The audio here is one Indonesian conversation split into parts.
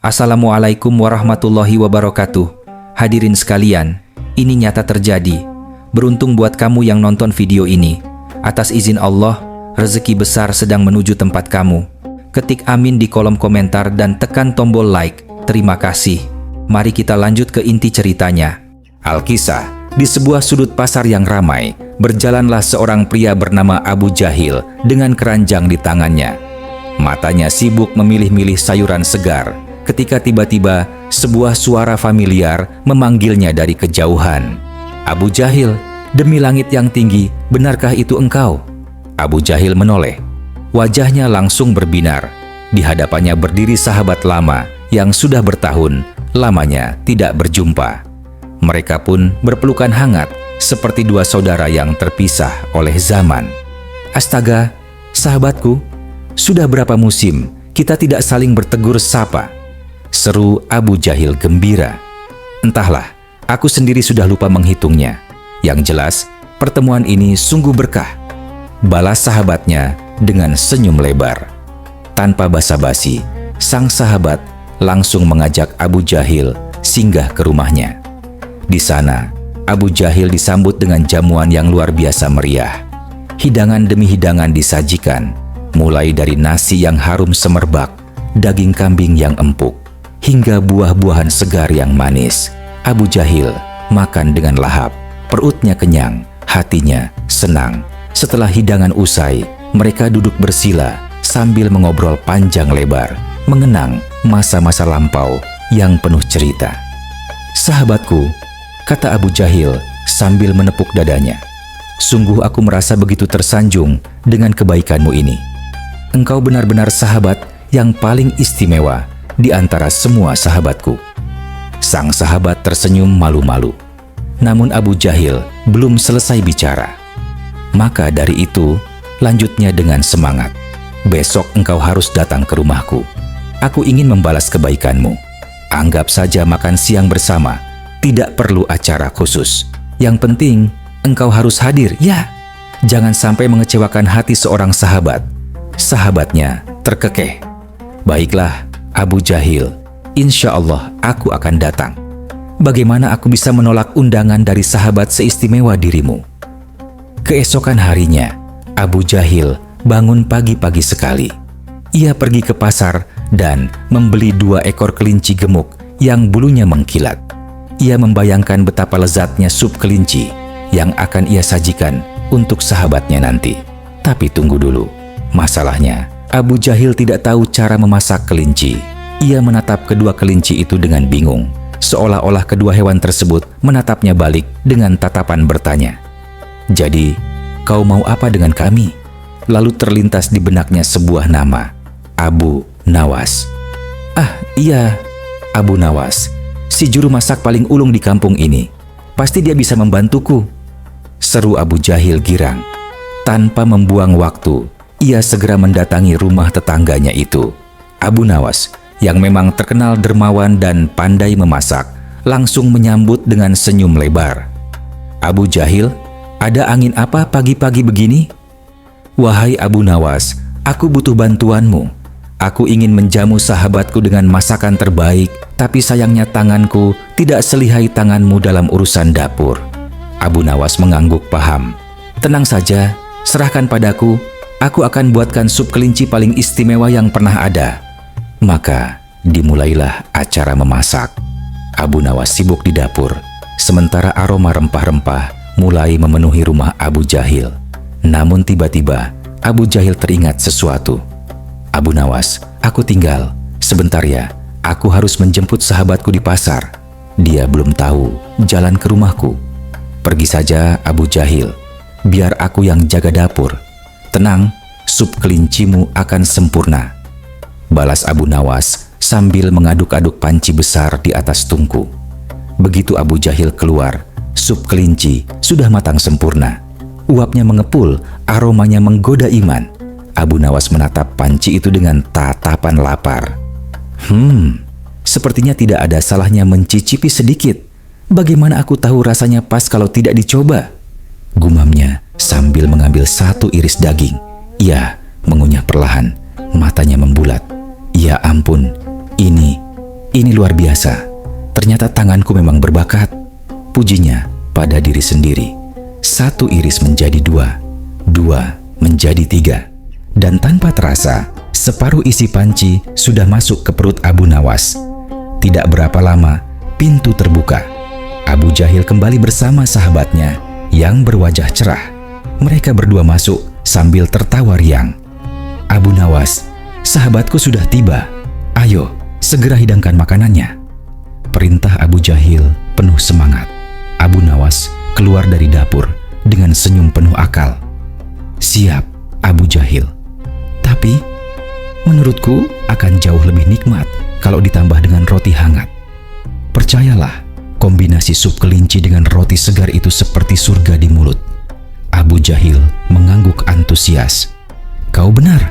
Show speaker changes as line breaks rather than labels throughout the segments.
Assalamualaikum warahmatullahi wabarakatuh. Hadirin sekalian, ini nyata terjadi. Beruntung buat kamu yang nonton video ini. Atas izin Allah, rezeki besar sedang menuju tempat kamu. Ketik amin di kolom komentar dan tekan tombol like. Terima kasih. Mari kita lanjut ke inti ceritanya. Alkisah, di sebuah sudut pasar yang ramai, berjalanlah seorang pria bernama Abu Jahil dengan keranjang di tangannya. Matanya sibuk memilih-milih sayuran segar. Ketika tiba-tiba sebuah suara familiar memanggilnya dari kejauhan. Abu Jahil, demi langit yang tinggi, benarkah itu engkau? Abu Jahil menoleh. Wajahnya langsung berbinar. Di hadapannya berdiri sahabat lama yang sudah bertahun lamanya tidak berjumpa. Mereka pun berpelukan hangat seperti dua saudara yang terpisah oleh zaman. Astaga, sahabatku, sudah berapa musim kita tidak saling bertegur sapa? Seru Abu Jahil gembira. Entahlah, aku sendiri sudah lupa menghitungnya. Yang jelas, pertemuan ini sungguh berkah. Balas sahabatnya dengan senyum lebar. Tanpa basa-basi, sang sahabat langsung mengajak Abu Jahil singgah ke rumahnya. Di sana, Abu Jahil disambut dengan jamuan yang luar biasa meriah. Hidangan demi hidangan disajikan, mulai dari nasi yang harum semerbak, daging kambing yang empuk, hingga buah-buahan segar yang manis. Abu Jahil makan dengan lahap, perutnya kenyang, hatinya senang. Setelah hidangan usai, mereka duduk bersila sambil mengobrol panjang lebar, mengenang masa-masa lampau yang penuh cerita. Sahabatku, kata Abu Jahil sambil menepuk dadanya, sungguh aku merasa begitu tersanjung dengan kebaikanmu ini. Engkau benar-benar sahabat yang paling istimewa di antara semua sahabatku. Sang sahabat tersenyum malu-malu. Namun Abu Jahil belum selesai bicara. Maka dari itu, lanjutnya dengan semangat. Besok engkau harus datang ke rumahku. Aku ingin membalas kebaikanmu. Anggap saja makan siang bersama. Tidak perlu acara khusus. Yang penting, engkau harus hadir, ya. Jangan sampai mengecewakan hati seorang sahabat. Sahabatnya terkekeh. Baiklah, Abu Jahil, insya Allah aku akan datang. Bagaimana aku bisa menolak undangan dari sahabat seistimewa dirimu? Keesokan harinya, Abu Jahil bangun pagi-pagi sekali. Ia pergi ke pasar dan membeli 2 ekor kelinci gemuk yang bulunya mengkilat. Ia membayangkan betapa lezatnya sup kelinci yang akan ia sajikan untuk sahabatnya nanti. Tapi tunggu dulu, masalahnya Abu Jahil tidak tahu cara memasak kelinci. Ia menatap kedua kelinci itu dengan bingung, seolah-olah kedua hewan tersebut menatapnya balik dengan tatapan bertanya. Jadi, kau mau apa dengan kami? Lalu terlintas di benaknya sebuah nama, Abu Nawas. Ah iya, Abu Nawas, si juru masak paling ulung di kampung ini. Pasti dia bisa membantuku, seru Abu Jahil girang. Tanpa membuang waktu, ia segera mendatangi rumah tetangganya itu. Abu Nawas, yang memang terkenal dermawan dan pandai memasak, langsung menyambut dengan senyum lebar. Abu Jahil, ada angin apa pagi-pagi begini? Wahai Abu Nawas, aku butuh bantuanmu. Aku ingin menjamu sahabatku dengan masakan terbaik, tapi sayangnya tanganku tidak selihai tanganmu dalam urusan dapur. Abu Nawas mengangguk paham. Tenang saja, serahkan padaku. Aku akan buatkan sup kelinci paling istimewa yang pernah ada. Maka dimulailah acara memasak. Abu Nawas sibuk di dapur, sementara aroma rempah-rempah mulai memenuhi rumah Abu Jahil. Namun tiba-tiba Abu Jahil teringat sesuatu. Abu Nawas, aku tinggal. Sebentar ya, aku harus menjemput sahabatku di pasar. Dia belum tahu jalan ke rumahku. Pergi saja Abu Jahil, biar aku yang jaga dapur. Tenang, sup kelincimu akan sempurna, balas Abu Nawas sambil mengaduk-aduk panci besar di atas tungku. Begitu Abu Jahil keluar, sup kelinci sudah matang sempurna. Uapnya mengepul, aromanya menggoda iman. Abu Nawas menatap panci itu dengan tatapan lapar. Sepertinya tidak ada salahnya mencicipi sedikit. Bagaimana aku tahu rasanya pas kalau tidak dicoba? Gumamnya Sambil mengambil satu iris daging, ia mengunyah perlahan, matanya membulat. Ya ampun, ini luar biasa. Ternyata tanganku memang berbakat. Pujinya pada diri sendiri. Satu iris menjadi dua, dua menjadi tiga. Dan tanpa terasa, separuh isi panci sudah masuk ke perut Abu Nawas. Tidak berapa lama, pintu terbuka. Abu Jahil kembali bersama sahabatnya yang berwajah cerah. Mereka berdua masuk sambil tertawa riang. "Abu Nawas, sahabatku sudah tiba. Ayo, segera hidangkan makanannya." Perintah Abu Jahil penuh semangat. Abu Nawas keluar dari dapur dengan senyum penuh akal. "Siap, Abu Jahil. Tapi, menurutku akan jauh lebih nikmat kalau ditambah dengan roti hangat. Percayalah, kombinasi sup kelinci dengan roti segar itu seperti surga di mulut." Abu Jahil mengangguk antusias. "Kau benar.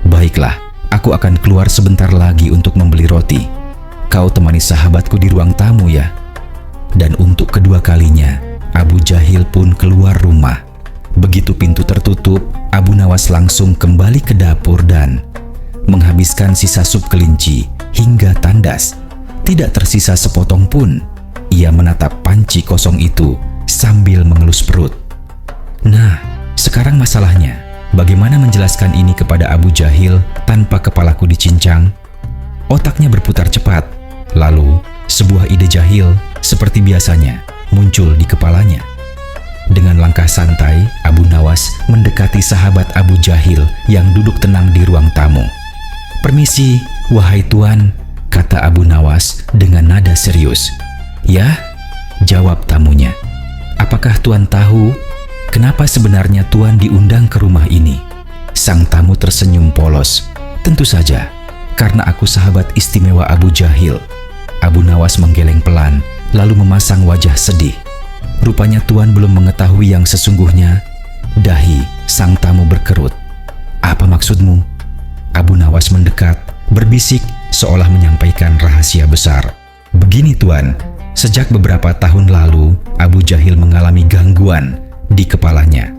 Baiklah, aku akan keluar sebentar lagi untuk membeli roti. Kau temani sahabatku di ruang tamu ya." Dan untuk kedua kalinya, Abu Jahil pun keluar rumah. Begitu pintu tertutup, Abu Nawas langsung kembali ke dapur dan menghabiskan sisa sup kelinci hingga tandas. Tidak tersisa sepotong pun. Ia menatap panci kosong itu sambil mengelus perut. Nah, sekarang masalahnya, bagaimana menjelaskan ini kepada Abu Jahil tanpa kepalaku dicincang? Otaknya berputar cepat. Lalu, sebuah ide jahil seperti biasanya muncul di kepalanya. Dengan langkah santai, Abu Nawas mendekati sahabat Abu Jahil yang duduk tenang di ruang tamu. "Permisi, wahai tuan," kata Abu Nawas dengan nada serius. "Ya?" jawab tamunya. "Apakah tuan tahu kenapa sebenarnya tuan diundang ke rumah ini?" Sang tamu tersenyum polos. "Tentu saja, karena aku sahabat istimewa Abu Jahil." Abu Nawas menggeleng pelan, lalu memasang wajah sedih. Rupanya tuan belum mengetahui yang sesungguhnya. Dahi sang tamu berkerut. "Apa maksudmu?" Abu Nawas mendekat, berbisik seolah menyampaikan rahasia besar. "Begini tuan, sejak beberapa tahun lalu, Abu Jahil mengalami gangguan di kepalanya.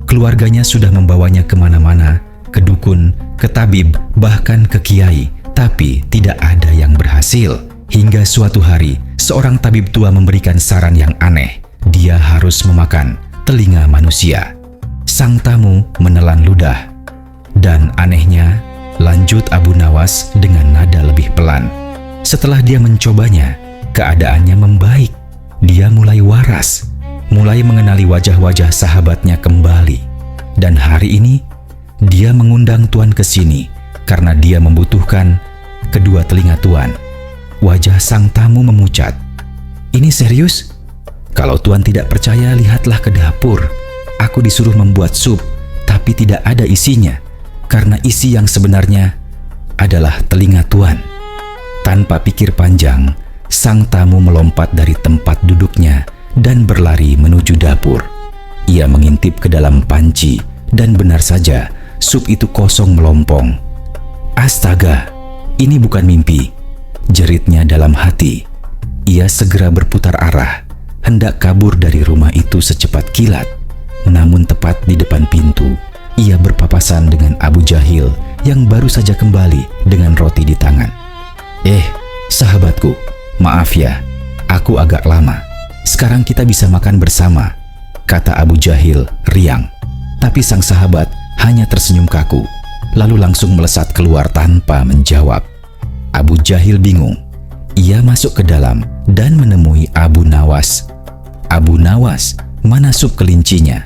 Keluarganya sudah membawanya kemana-mana, ke dukun, ke tabib, bahkan ke kiai, tapi tidak ada yang berhasil. Hingga suatu hari, seorang tabib tua memberikan saran yang aneh. Dia harus memakan telinga manusia." Sang tamu menelan ludah. "Dan anehnya," lanjut Abu Nawas dengan nada lebih pelan, "setelah dia mencobanya, keadaannya membaik. Dia mulai waras, mulai mengenali wajah-wajah sahabatnya kembali. Dan hari ini, dia mengundang tuan ke sini karena dia membutuhkan kedua telinga tuan." Wajah sang tamu memucat. "Ini serius? Kalau tuan tidak percaya, lihatlah ke dapur. Aku disuruh membuat sup, tapi tidak ada isinya, karena isi yang sebenarnya adalah telinga tuan." Tanpa pikir panjang, sang tamu melompat dari tempat duduknya dan berlari menuju dapur. Ia mengintip ke dalam panci, dan benar saja, sup itu kosong melompong. "Astaga, ini bukan mimpi," jeritnya dalam hati. Ia segera berputar arah, hendak kabur dari rumah itu secepat kilat. Namun tepat di depan pintu, ia berpapasan dengan Abu Jahil yang baru saja kembali dengan roti di tangan. Sahabatku, maaf ya, aku agak lama. Sekarang kita bisa makan bersama," kata Abu Jahil riang. Tapi sang sahabat hanya tersenyum kaku, lalu langsung melesat keluar tanpa menjawab. Abu Jahil bingung. Ia masuk ke dalam dan menemui Abu Nawas. "Abu Nawas, mana sup kelincinya?"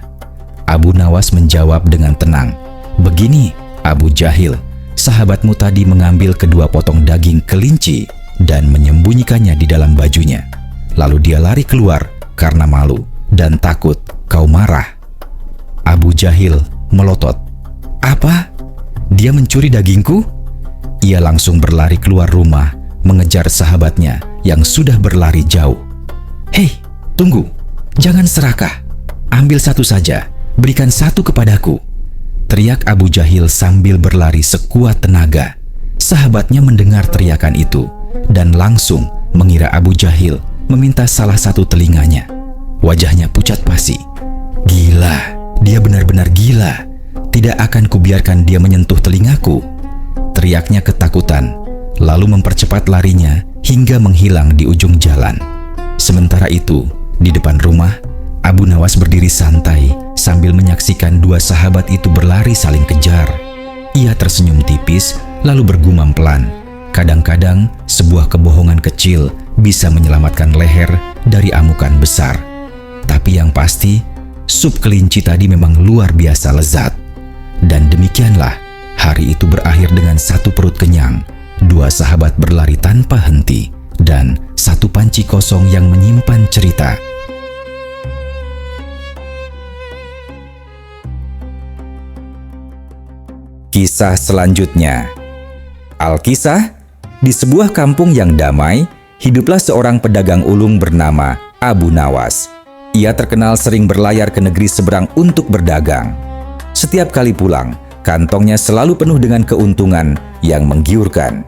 Abu Nawas menjawab dengan tenang. "Begini, Abu Jahil, sahabatmu tadi mengambil kedua potong daging kelinci dan menyembunyikannya di dalam bajunya. Lalu dia lari keluar karena malu dan takut kau marah." Abu Jahil melotot. "Apa? Dia mencuri dagingku?" Ia langsung berlari keluar rumah, mengejar sahabatnya yang sudah berlari jauh. "Hei, tunggu! Jangan serakah! Ambil satu saja, berikan satu kepadaku!" teriak Abu Jahil sambil berlari sekuat tenaga. Sahabatnya mendengar teriakan itu dan langsung mengira Abu Jahil meminta salah satu telinganya. Wajahnya pucat pasi. "Gila,
Dia benar-benar gila. Tidak akan kubiarkan dia menyentuh telingaku. Teriaknya ketakutan, lalu mempercepat larinya hingga menghilang di ujung jalan. Sementara itu, di depan rumah, Abu Nawas berdiri santai sambil menyaksikan dua sahabat itu berlari saling kejar. Ia tersenyum tipis lalu bergumam pelan. Kadang-kadang sebuah kebohongan kecil bisa menyelamatkan leher dari amukan besar. Tapi yang pasti, sup kelinci tadi memang luar biasa lezat. Dan demikianlah, hari itu berakhir dengan satu perut kenyang, dua sahabat berlari tanpa henti, dan satu panci kosong yang menyimpan cerita.
Kisah selanjutnya. Alkisah, di sebuah kampung yang damai, hiduplah seorang pedagang ulung bernama Abu Nawas. Ia terkenal sering berlayar ke negeri seberang untuk berdagang. Setiap kali pulang, kantongnya selalu penuh dengan keuntungan yang menggiurkan.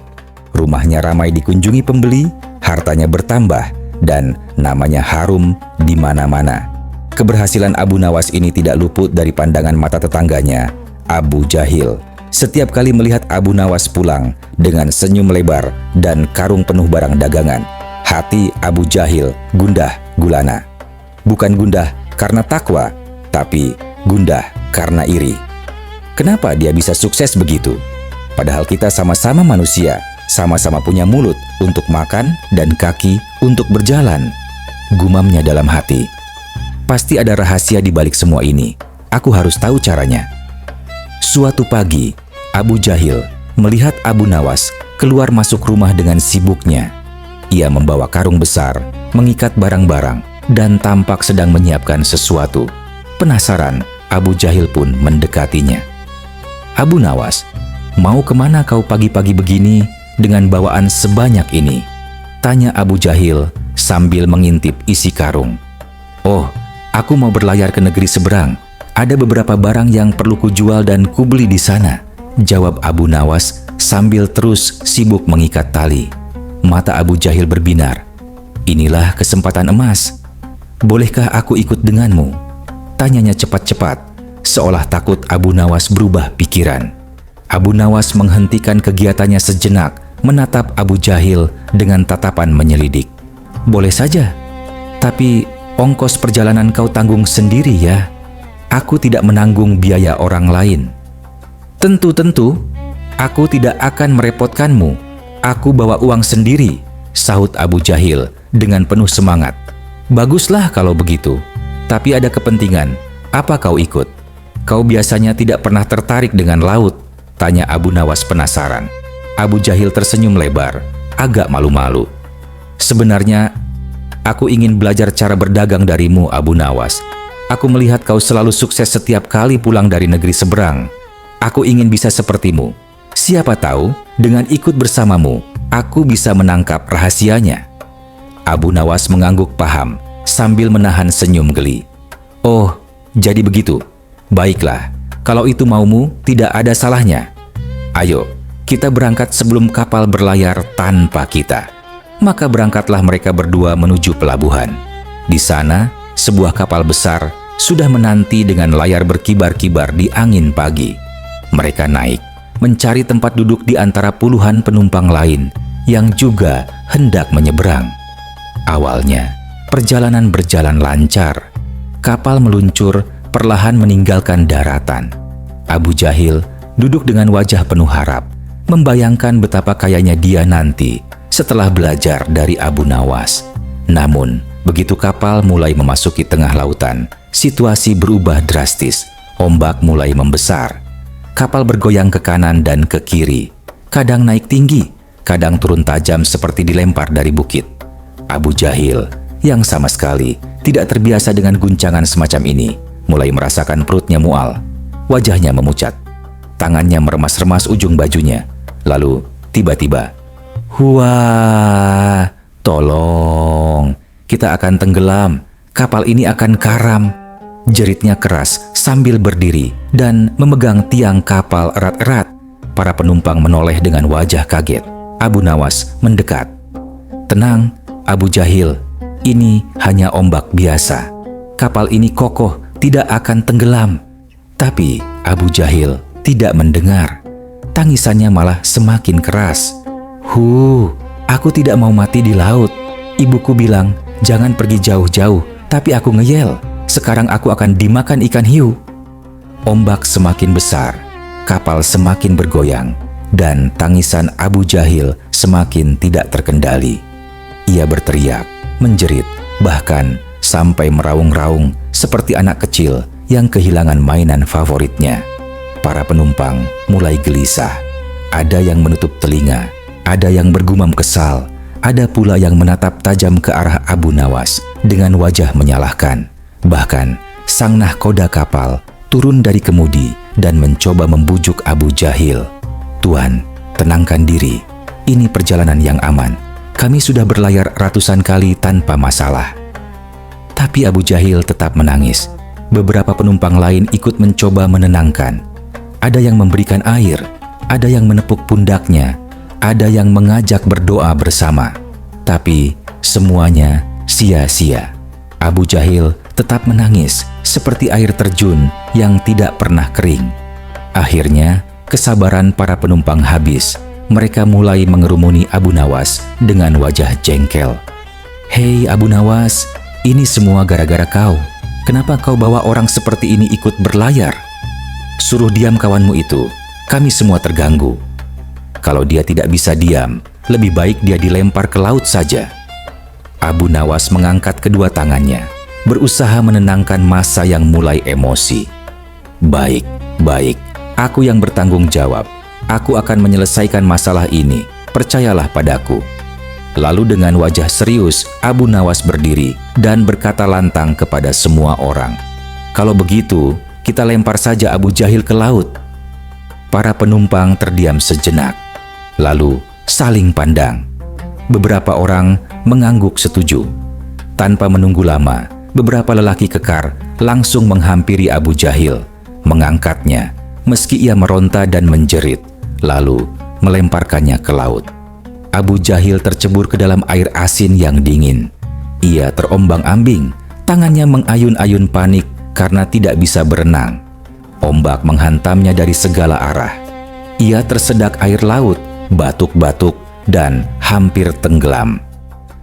Rumahnya ramai dikunjungi pembeli, hartanya bertambah, dan namanya harum di mana-mana. Keberhasilan Abu Nawas ini tidak luput dari pandangan mata tetangganya, Abu Jahil. Setiap kali melihat Abu Nawas pulang dengan senyum lebar dan karung penuh barang dagangan, hati Abu Jahil gundah gulana. Bukan gundah karena takwa, tapi gundah karena iri. Kenapa dia bisa sukses begitu? Padahal kita sama-sama manusia, sama-sama punya mulut untuk makan dan kaki untuk berjalan. Gumamnya dalam hati. Pasti ada rahasia di balik semua ini. Aku harus tahu caranya. Suatu pagi, Abu Jahil melihat Abu Nawas keluar masuk rumah dengan sibuknya. Ia membawa karung besar, mengikat barang-barang, dan tampak sedang menyiapkan sesuatu. Penasaran, Abu Jahil pun mendekatinya. "Abu Nawas, mau kemana kau pagi-pagi begini dengan bawaan sebanyak ini?" tanya Abu Jahil sambil mengintip isi karung. "Oh, aku mau berlayar ke negeri seberang. Ada beberapa barang yang perlu kujual dan kubeli di sana," jawab Abu Nawas sambil terus sibuk mengikat tali. Mata Abu Jahil berbinar. "Inilah kesempatan emas. Bolehkah aku ikut denganmu?" tanyanya cepat-cepat, seolah takut Abu Nawas berubah pikiran. Abu Nawas menghentikan kegiatannya sejenak, menatap Abu Jahil dengan tatapan menyelidik. "Boleh saja, tapi ongkos perjalanan kau tanggung sendiri ya. Aku tidak menanggung biaya orang lain." Tentu, aku tidak akan merepotkanmu. Aku bawa uang sendiri," sahut Abu Jahil dengan penuh semangat. "Baguslah kalau begitu. Tapi ada kepentingan. Apa kau ikut? Kau biasanya tidak pernah tertarik dengan laut?" tanya Abu Nawas penasaran. Abu Jahil tersenyum lebar, agak malu-malu. "Sebenarnya, aku ingin belajar cara berdagang darimu, Abu Nawas. Aku melihat kau selalu sukses setiap kali pulang dari negeri seberang. Aku ingin bisa sepertimu. Siapa tahu, dengan ikut bersamamu, aku bisa menangkap rahasianya." Abu Nawas mengangguk paham sambil menahan senyum geli. "Oh, jadi begitu. Baiklah, kalau itu maumu, tidak ada salahnya. Ayo, kita berangkat sebelum kapal berlayar tanpa kita." Maka berangkatlah mereka berdua menuju pelabuhan. Di sana, sebuah kapal besar sudah menanti dengan layar berkibar-kibar di angin pagi. Mereka naik, mencari tempat duduk di antara puluhan penumpang lain yang juga hendak menyeberang. Awalnya, perjalanan berjalan lancar. Kapal meluncur, perlahan meninggalkan daratan. Abu Jahil duduk dengan wajah penuh harap, membayangkan betapa kayanya dia nanti setelah belajar dari Abu Nawas. Namun, begitu kapal mulai memasuki tengah lautan, situasi berubah drastis. Ombak mulai membesar. Kapal bergoyang ke kanan dan ke kiri, kadang naik tinggi, kadang turun tajam seperti dilempar dari bukit. Abu Jahil, yang sama sekali tidak terbiasa dengan guncangan semacam ini, mulai merasakan perutnya mual. Wajahnya memucat. Tangannya meremas-remas ujung bajunya. Lalu, tiba-tiba, "Wah, tolong, kita akan tenggelam. Kapal ini akan karam," jeritnya keras sambil berdiri dan memegang tiang kapal erat-erat. Para penumpang menoleh dengan wajah kaget. Abu Nawas mendekat. "Tenang, Abu Jahil. Ini hanya ombak biasa. Kapal ini kokoh, tidak akan tenggelam. Tapi Abu Jahil tidak mendengar. Tangisannya malah semakin keras. Aku tidak mau mati di laut. Ibuku bilang, jangan pergi jauh-jauh, tapi aku ngeyel. Sekarang aku akan dimakan ikan hiu. Ombak semakin besar, kapal semakin bergoyang, dan tangisan Abu Jahil semakin tidak terkendali. Ia berteriak, menjerit, bahkan sampai meraung-raung seperti anak kecil yang kehilangan mainan favoritnya. Para penumpang mulai gelisah. Ada yang menutup telinga, ada yang bergumam kesal, ada pula yang menatap tajam ke arah Abu Nawas dengan wajah menyalahkan. Bahkan sang nahkoda kapal turun dari kemudi dan mencoba membujuk Abu Jahil. "Tuan, tenangkan diri. Ini perjalanan yang aman. Kami sudah berlayar ratusan kali tanpa masalah." Tapi Abu Jahil tetap menangis. Beberapa penumpang lain ikut mencoba menenangkan. Ada yang memberikan air, ada yang menepuk pundaknya, ada yang mengajak berdoa bersama. Tapi semuanya sia-sia. Abu Jahil tetap menangis seperti air terjun yang tidak pernah kering. Akhirnya, kesabaran para penumpang habis. Mereka mulai mengerumuni Abu Nawas dengan wajah jengkel. "Hei Abu Nawas, ini semua gara-gara kau. Kenapa kau bawa orang seperti ini ikut berlayar? Suruh diam kawanmu itu, kami semua terganggu." Kalau dia tidak bisa diam, lebih baik dia dilempar ke laut saja. Abu Nawas mengangkat kedua tangannya, berusaha menenangkan massa yang mulai emosi. Baik, aku yang bertanggung jawab. Aku akan menyelesaikan masalah ini, percayalah padaku." Lalu dengan wajah serius, Abu Nawas berdiri dan berkata lantang kepada semua orang, "Kalau begitu, kita lempar saja Abu Jahil ke laut." Para penumpang terdiam sejenak, lalu saling pandang. Beberapa orang mengangguk setuju. Tanpa menunggu lama, beberapa lelaki kekar langsung menghampiri Abu Jahil, mengangkatnya meski ia meronta dan menjerit, lalu melemparkannya ke laut. Abu Jahil tercebur ke dalam air asin yang dingin. Ia terombang-ambing, tangannya mengayun-ayun panik karena tidak bisa berenang. Ombak menghantamnya dari segala arah. Ia tersedak air laut, batuk-batuk, dan hampir tenggelam.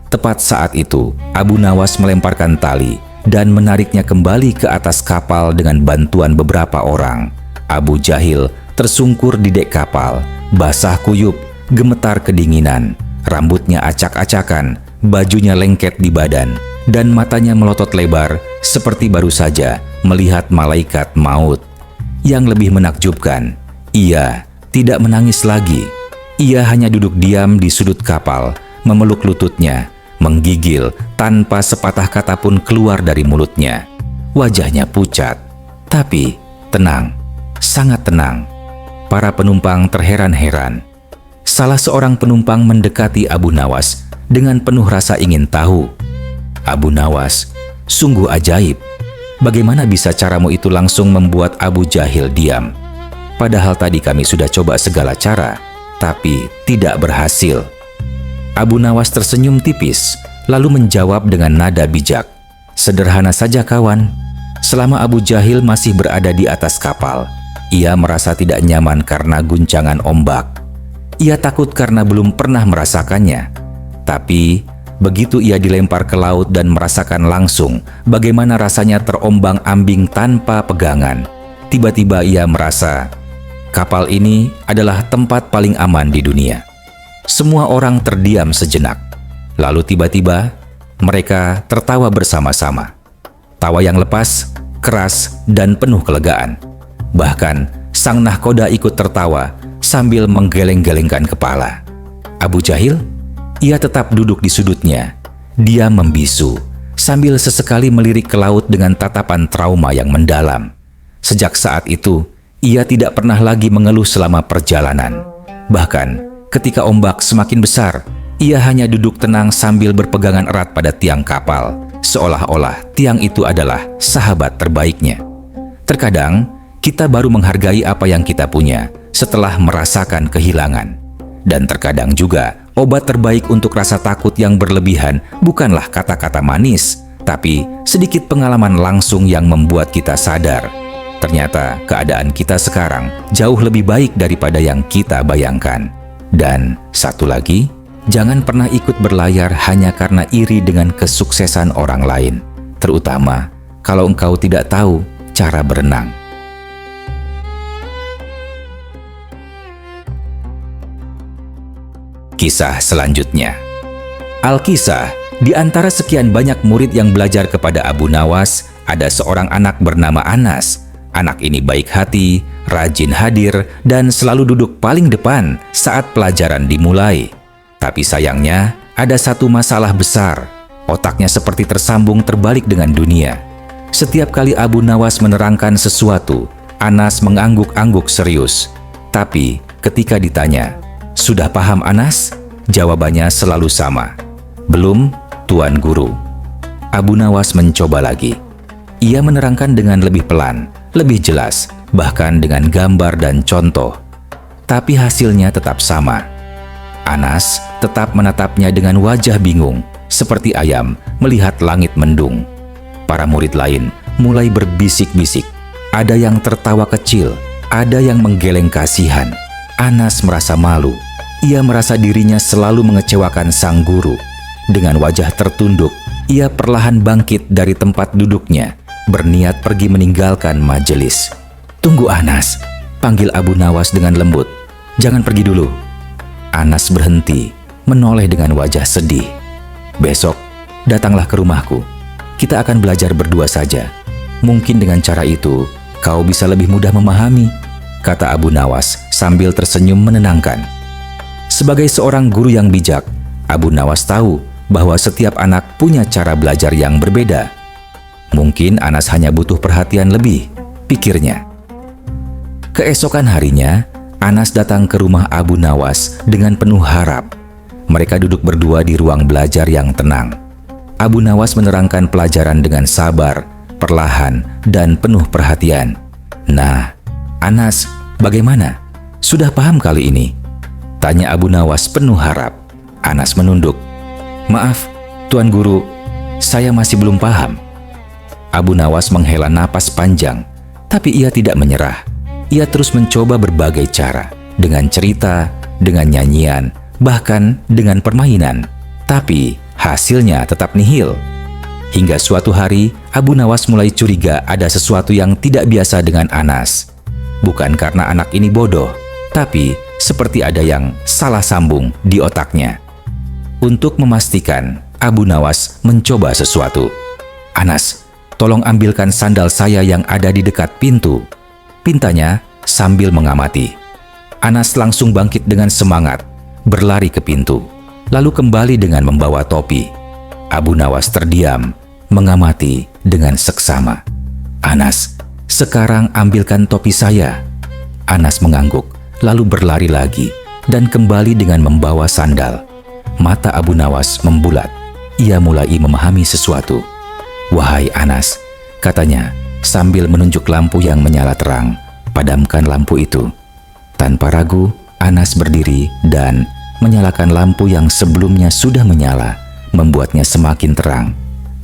Tepat saat itu, Abu Nawas melemparkan tali dan menariknya kembali ke atas kapal dengan bantuan beberapa orang. Abu Jahil tersungkur di dek kapal, basah kuyup, gemetar kedinginan, rambutnya acak-acakan, bajunya lengket di badan, dan matanya melotot lebar seperti baru saja melihat malaikat maut. Yang lebih menakjubkan, ia tidak menangis lagi. Ia hanya duduk diam di sudut kapal, memeluk lututnya, menggigil tanpa sepatah kata pun keluar dari mulutnya. Wajahnya pucat, tapi tenang, sangat tenang. Para penumpang terheran-heran. Salah seorang penumpang mendekati Abu Nawas dengan penuh rasa ingin tahu. "Abu Nawas, sungguh ajaib. Bagaimana bisa caramu itu langsung membuat Abu Jahil diam? Padahal tadi kami sudah coba segala cara, tapi tidak berhasil." Abu Nawas tersenyum tipis, lalu menjawab dengan nada bijak, "Sederhana saja kawan. Selama Abu Jahil masih berada di atas kapal, ia merasa tidak nyaman karena guncangan ombak. Ia takut karena belum pernah merasakannya. Tapi begitu ia dilempar ke laut dan merasakan langsung bagaimana rasanya terombang-ambing tanpa pegangan, tiba-tiba ia merasa kapal ini adalah tempat paling aman di dunia." Semua orang terdiam sejenak. Lalu tiba-tiba mereka tertawa bersama-sama. Tawa yang lepas, keras, dan penuh kelegaan. Bahkan sang nahkoda ikut tertawa sambil menggeleng-gelengkan kepala. Abu Jahil, ia tetap duduk di sudutnya. Dia membisu sambil sesekali melirik ke laut dengan tatapan trauma yang mendalam. Sejak saat itu, ia tidak pernah lagi mengeluh selama perjalanan. Bahkan ketika ombak semakin besar, ia hanya duduk tenang sambil berpegangan erat pada tiang kapal, seolah-olah tiang itu adalah sahabat terbaiknya. Terkadang, kita baru menghargai apa yang kita punya setelah merasakan kehilangan. Dan terkadang juga, obat terbaik untuk rasa takut yang berlebihan bukanlah kata-kata manis, Tapi sedikit pengalaman langsung yang membuat kita sadar. Ternyata keadaan kita sekarang jauh lebih baik daripada yang kita bayangkan. Dan satu lagi, jangan pernah ikut berlayar hanya karena iri dengan kesuksesan orang lain. Terutama kalau engkau tidak tahu cara berenang. Kisah selanjutnya. Al-Kisah, di antara sekian banyak murid yang belajar kepada Abu Nawas, ada seorang anak bernama Anas. Anak ini baik hati, rajin hadir, dan selalu duduk paling depan saat pelajaran dimulai. Tapi sayangnya, ada satu masalah besar. Otaknya seperti tersambung terbalik dengan dunia. Setiap kali Abu Nawas menerangkan sesuatu, Anas mengangguk-angguk serius. Tapi ketika ditanya, "Sudah paham, Anas?" Jawabannya selalu sama. "Belum, Tuan Guru." Abu Nawas mencoba lagi. Ia menerangkan dengan lebih pelan, lebih jelas, bahkan dengan gambar dan contoh. Tapi hasilnya tetap sama. Anas tetap menatapnya dengan wajah bingung, seperti ayam melihat langit mendung. Para murid lain mulai berbisik-bisik. Ada yang tertawa kecil, ada yang menggeleng kasihan. Anas merasa malu. Ia merasa dirinya selalu mengecewakan sang guru. Dengan wajah tertunduk, ia perlahan bangkit dari tempat duduknya, berniat pergi meninggalkan majelis. "Tunggu, Anas," panggil Abu Nawas dengan lembut. "Jangan pergi dulu." Anas berhenti, menoleh dengan wajah sedih. "Besok, datanglah ke rumahku. Kita akan belajar berdua saja. Mungkin dengan cara itu, kau bisa lebih mudah memahami," kata Abu Nawas sambil tersenyum menenangkan. Sebagai seorang guru yang bijak, Abu Nawas tahu bahwa setiap anak punya cara belajar yang berbeda. Mungkin Anas hanya butuh perhatian lebih, pikirnya. Keesokan harinya, Anas datang ke rumah Abu Nawas dengan penuh harap. Mereka duduk berdua di ruang belajar yang tenang. Abu Nawas menerangkan pelajaran dengan sabar, perlahan, dan penuh perhatian. "Nah, Anas, bagaimana? Sudah paham kali ini?" tanya Abu Nawas penuh harap. Anas menunduk. "Maaf, Tuan Guru, saya masih belum paham." Abu Nawas menghela napas panjang, tapi ia tidak menyerah. Ia terus mencoba berbagai cara, dengan cerita, dengan nyanyian, bahkan dengan permainan. Tapi hasilnya tetap nihil. Hingga suatu hari, Abu Nawas mulai curiga ada sesuatu yang tidak biasa dengan Anas. Bukan karena anak ini bodoh, tapi seperti ada yang salah sambung di otaknya. Untuk memastikan, Abu Nawas mencoba sesuatu. "Anas, tolong ambilkan sandal saya yang ada di dekat pintu," pintanya sambil mengamati. Anas langsung bangkit dengan semangat, berlari ke pintu, lalu kembali dengan membawa topi. Abu Nawas terdiam, mengamati dengan seksama. "Anas, sekarang ambilkan topi saya." Anas mengangguk, lalu berlari lagi dan kembali dengan membawa sandal. Mata Abu Nawas membulat. Ia mulai memahami sesuatu. "Wahai Anas," katanya sambil menunjuk lampu yang menyala terang. "Padamkan lampu itu." Tanpa ragu, Anas berdiri dan menyalakan lampu yang sebelumnya sudah menyala, membuatnya semakin terang.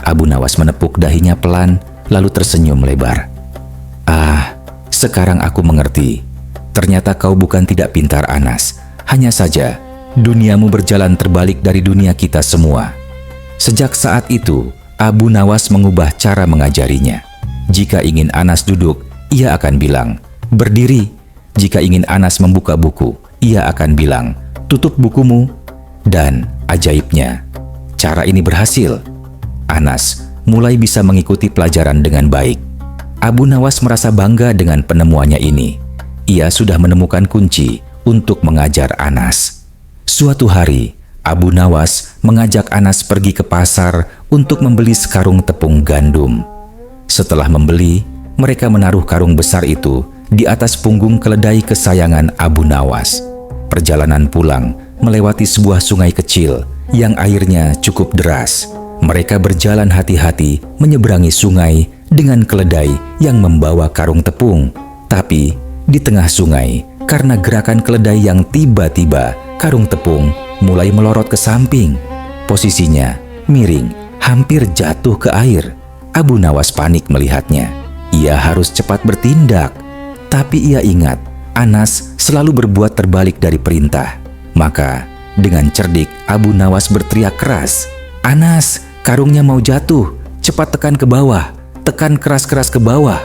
Abu Nawas menepuk dahinya pelan, lalu tersenyum lebar. "Ah, sekarang aku mengerti. Ternyata kau bukan tidak pintar, Anas. Hanya saja, duniamu berjalan terbalik dari dunia kita semua." Sejak saat itu, Abu Nawas mengubah cara mengajarinya. Jika ingin Anas duduk, ia akan bilang, "Berdiri." Jika ingin Anas membuka buku, ia akan bilang, "Tutup bukumu." Dan ajaibnya, cara ini berhasil. Anas mulai bisa mengikuti pelajaran dengan baik. Abu Nawas merasa bangga dengan penemuannya ini. Ia sudah menemukan kunci untuk mengajar Anas. Suatu hari, Abu Nawas mengajak Anas pergi ke pasar untuk membeli sekarung tepung gandum. Setelah membeli, mereka menaruh karung besar itu di atas punggung keledai kesayangan Abu Nawas. Perjalanan pulang melewati sebuah sungai kecil yang airnya cukup deras. Mereka berjalan hati-hati menyeberangi sungai dengan keledai yang membawa karung tepung. Tapi di tengah sungai, karena gerakan keledai yang tiba-tiba, karung tepung mulai melorot ke samping. Posisinya miring
hampir jatuh ke air. Abu Nawas panik melihatnya. Ia harus cepat bertindak. Tapi ia ingat, Anas selalu berbuat terbalik dari perintah. Maka, dengan cerdik, Abu Nawas berteriak keras, "Anas, karungnya mau jatuh. Cepat tekan ke bawah. Tekan keras-keras ke bawah."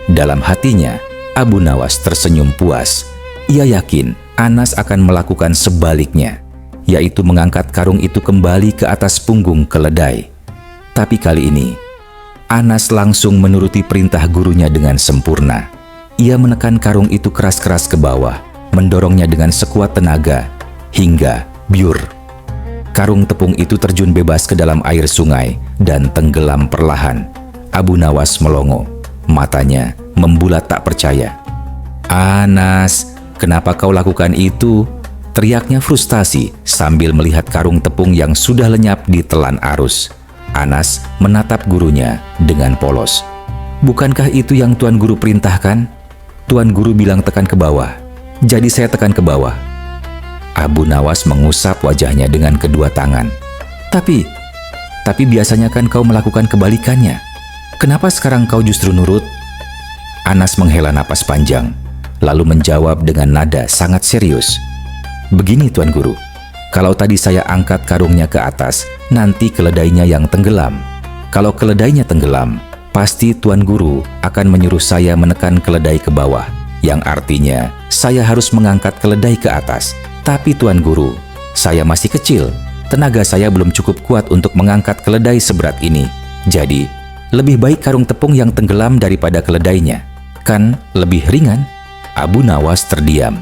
Dalam hatinya, Abu Nawas tersenyum puas. Ia yakin Anas akan melakukan sebaliknya, yaitu mengangkat karung itu kembali ke atas punggung keledai. Tapi kali ini, Anas langsung menuruti perintah gurunya dengan sempurna. Ia menekan karung itu keras-keras ke bawah, mendorongnya dengan sekuat tenaga, hingga biur. Karung tepung itu terjun bebas ke dalam air sungai dan tenggelam perlahan. Abu Nawas melongo, matanya membulat tak percaya. "Anas, kenapa kau lakukan itu?" teriaknya frustasi sambil melihat karung tepung yang sudah lenyap di telan arus. Anas menatap gurunya dengan polos. "Bukankah itu yang Tuan Guru perintahkan? Tuan Guru bilang tekan ke bawah. Jadi saya tekan ke bawah." Abu Nawas mengusap wajahnya dengan kedua tangan. Tapi biasanya kan kau melakukan kebalikannya. Kenapa sekarang kau justru nurut?" Anas menghela napas panjang, lalu menjawab dengan nada sangat serius. "Begini Tuan Guru, kalau tadi saya angkat karungnya ke atas, nanti keledainya yang tenggelam. Kalau keledainya tenggelam, pasti Tuan Guru akan menyuruh saya menekan keledai ke bawah, yang artinya saya harus mengangkat keledai ke atas. Tapi Tuan Guru, saya masih kecil, tenaga saya belum cukup kuat untuk mengangkat keledai seberat ini. Jadi, lebih baik karung tepung yang tenggelam daripada keledainya. Kan lebih ringan." Abu Nawas terdiam.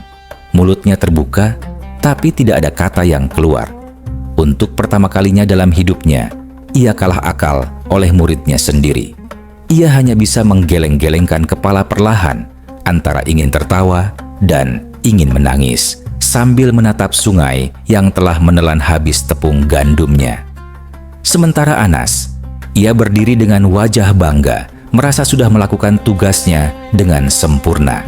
Mulutnya terbuka, tapi tidak ada kata yang keluar. Untuk pertama kalinya dalam hidupnya, ia kalah akal oleh muridnya sendiri. Ia hanya bisa menggeleng-gelengkan kepala perlahan, antara ingin tertawa dan ingin menangis, sambil menatap sungai yang telah menelan habis tepung gandumnya. Sementara Anas, ia berdiri dengan wajah bangga, merasa sudah melakukan tugasnya dengan sempurna.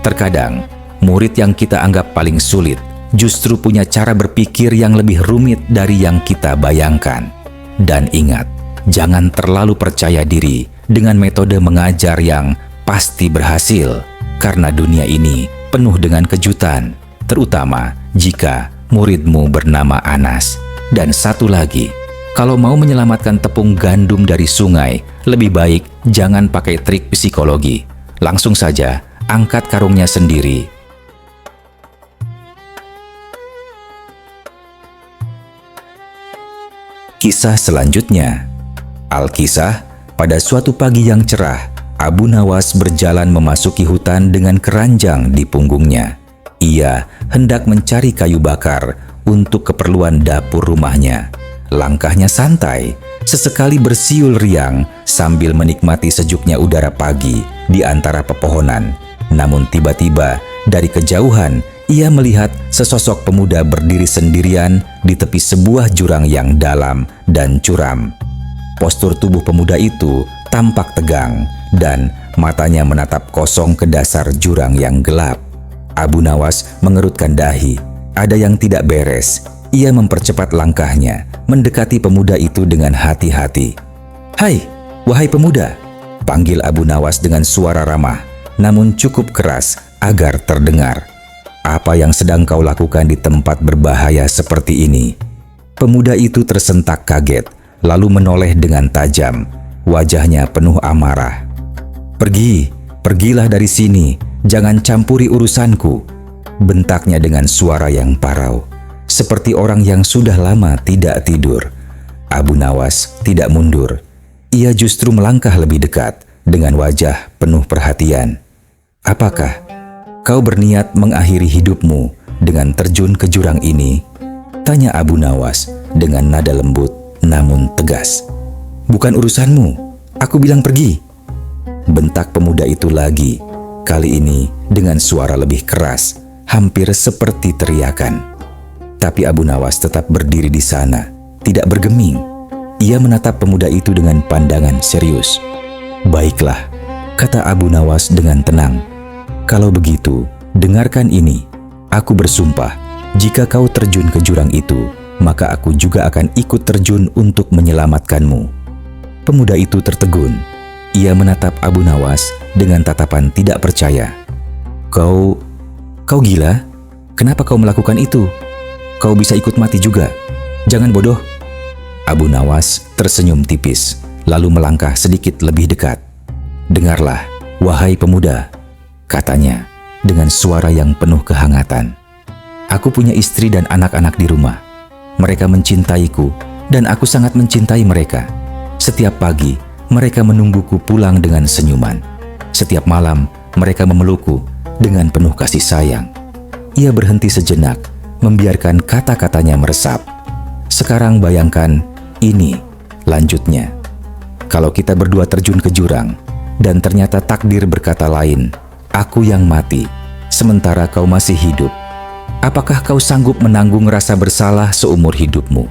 Terkadang, murid yang kita anggap paling sulit justru punya cara berpikir yang lebih rumit dari yang kita bayangkan. Dan ingat, jangan terlalu percaya diri dengan metode mengajar yang pasti berhasil, karena dunia ini penuh dengan kejutan, terutama jika muridmu bernama Anas. Dan satu lagi, kalau mau menyelamatkan tepung gandum dari sungai, lebih baik jangan pakai trik psikologi. Langsung saja angkat karungnya sendiri. Kisah selanjutnya. Alkisah, pada suatu pagi yang cerah, Abu Nawas berjalan memasuki hutan dengan keranjang di punggungnya. Ia hendak mencari kayu bakar untuk keperluan dapur rumahnya. Langkahnya santai, sesekali bersiul riang sambil menikmati sejuknya udara pagi di antara pepohonan. Namun tiba-tiba dari kejauhan ia melihat sesosok pemuda berdiri sendirian di tepi sebuah jurang yang dalam dan curam. Postur tubuh pemuda itu tampak tegang dan matanya menatap kosong ke dasar jurang yang gelap. Abu Nawas mengerutkan dahi. Ada yang tidak beres. Ia mempercepat langkahnya, mendekati pemuda itu dengan hati-hati. "Hai, wahai pemuda," panggil Abu Nawas dengan suara ramah, namun cukup keras agar terdengar. "Apa yang sedang kau lakukan di tempat berbahaya seperti ini?" Pemuda itu tersentak kaget, lalu menoleh dengan tajam. Wajahnya penuh amarah. Pergilah dari sini, jangan campuri urusanku," bentaknya dengan suara yang parau, seperti orang yang sudah lama tidak tidur. Abu Nawas tidak mundur. Ia justru melangkah lebih dekat dengan wajah penuh perhatian. "Apakah kau berniat mengakhiri hidupmu dengan terjun ke jurang ini?" tanya Abu Nawas dengan nada lembut namun tegas. "Bukan urusanmu, aku bilang pergi," bentak pemuda itu lagi, kali ini dengan suara lebih keras, hampir seperti teriakan. Tapi Abu Nawas tetap berdiri di sana, tidak bergeming. Ia menatap pemuda itu dengan pandangan serius. "Baiklah," kata Abu Nawas dengan tenang. "Kalau begitu, dengarkan ini. Aku bersumpah, jika kau terjun ke jurang itu, maka aku juga akan ikut terjun untuk menyelamatkanmu." Pemuda itu tertegun. Ia menatap Abu Nawas dengan tatapan tidak percaya. Kau gila? Kenapa kau melakukan itu? Kau bisa ikut mati juga. Jangan bodoh." Abu Nawas tersenyum tipis, lalu melangkah sedikit lebih dekat. "Dengarlah, wahai pemuda," katanya dengan suara yang penuh kehangatan. "Aku punya istri dan anak-anak di rumah. Mereka mencintaiku dan aku sangat mencintai mereka. Setiap pagi, mereka menungguku pulang dengan senyuman. Setiap malam, mereka memelukku dengan penuh kasih sayang." Ia berhenti sejenak, membiarkan kata-katanya meresap. "Sekarang bayangkan ini," lanjutnya. "Kalau kita berdua terjun ke jurang, dan ternyata takdir berkata lain, aku yang mati, sementara kau masih hidup. Apakah kau sanggup menanggung rasa bersalah seumur hidupmu?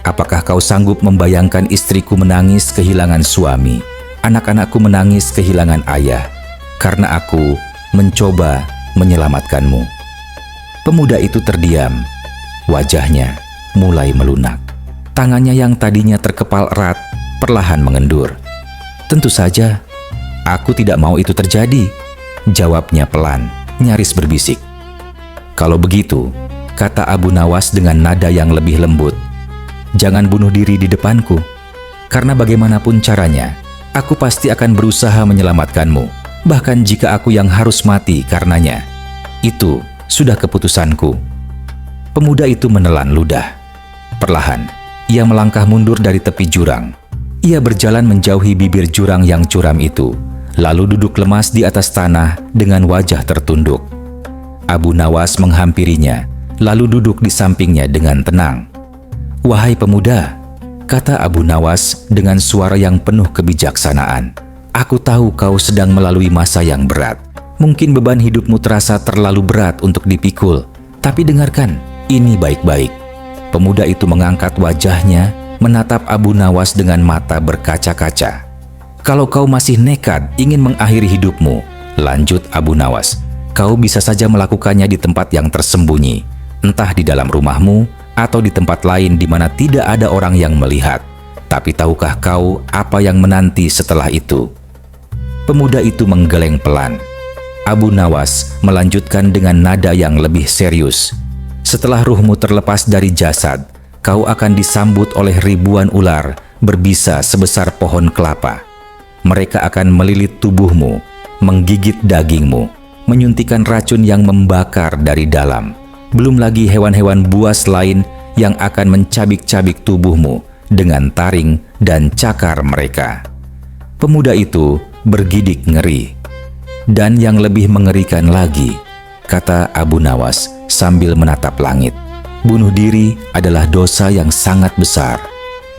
Apakah kau sanggup membayangkan istriku menangis kehilangan suami, anak-anakku menangis kehilangan ayah, karena aku mencoba menyelamatkanmu?" Pemuda itu terdiam. Wajahnya mulai melunak. Tangannya yang tadinya terkepal erat perlahan mengendur. "Tentu saja, aku tidak mau itu terjadi," jawabnya pelan, nyaris berbisik. "Kalau begitu," kata Abu Nawas dengan nada yang lebih lembut, "jangan bunuh diri di depanku. Karena bagaimanapun caranya, aku pasti akan berusaha menyelamatkanmu, bahkan jika aku yang harus mati karenanya. Itu sudah keputusanku." Pemuda itu menelan ludah. Perlahan, ia melangkah mundur dari tepi jurang. Ia berjalan menjauhi bibir jurang yang curam itu, lalu duduk lemas di atas tanah dengan wajah tertunduk. Abu Nawas menghampirinya, lalu duduk di sampingnya dengan tenang. "Wahai pemuda," kata Abu Nawas dengan suara yang penuh kebijaksanaan, "aku tahu kau sedang melalui masa yang berat. Mungkin beban hidupmu terasa terlalu berat untuk dipikul. Tapi dengarkan, ini baik-baik." Pemuda itu mengangkat wajahnya, menatap Abu Nawas dengan mata berkaca-kaca. "Kalau kau masih nekat ingin mengakhiri hidupmu," lanjut Abu Nawas, "kau bisa saja melakukannya di tempat yang tersembunyi, entah di dalam rumahmu atau di tempat lain di mana tidak ada orang yang melihat. Tapi tahukah kau apa yang menanti setelah itu?" Pemuda itu menggeleng pelan. Abu Nawas melanjutkan dengan nada yang lebih serius. "Setelah ruhmu terlepas dari jasad, kau akan disambut oleh ribuan ular berbisa sebesar pohon kelapa. Mereka akan melilit tubuhmu, menggigit dagingmu, menyuntikkan racun yang membakar dari dalam. Belum lagi hewan-hewan buas lain yang akan mencabik-cabik tubuhmu dengan taring dan cakar mereka." Pemuda itu bergidik ngeri. "Dan yang lebih mengerikan lagi," kata Abu Nawas sambil menatap langit, "bunuh diri adalah dosa yang sangat besar.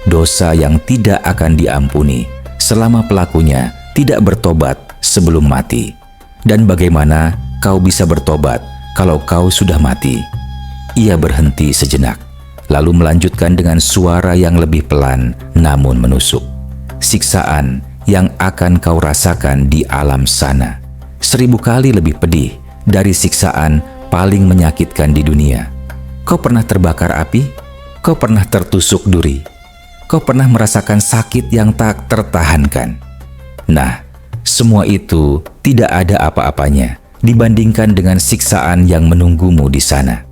Dosa yang tidak akan diampuni selama pelakunya tidak bertobat sebelum mati. Dan bagaimana kau bisa bertobat kalau kau sudah mati?" Ia berhenti sejenak, lalu melanjutkan dengan suara yang lebih pelan namun menusuk. "Siksaan yang akan kau rasakan di alam sana 1000 kali lebih pedih dari siksaan paling menyakitkan di dunia. Kau pernah terbakar api? Kau pernah tertusuk duri? Kau pernah merasakan sakit yang tak tertahankan? Nah, semua itu tidak ada apa-apanya dibandingkan dengan siksaan yang menunggumu di sana."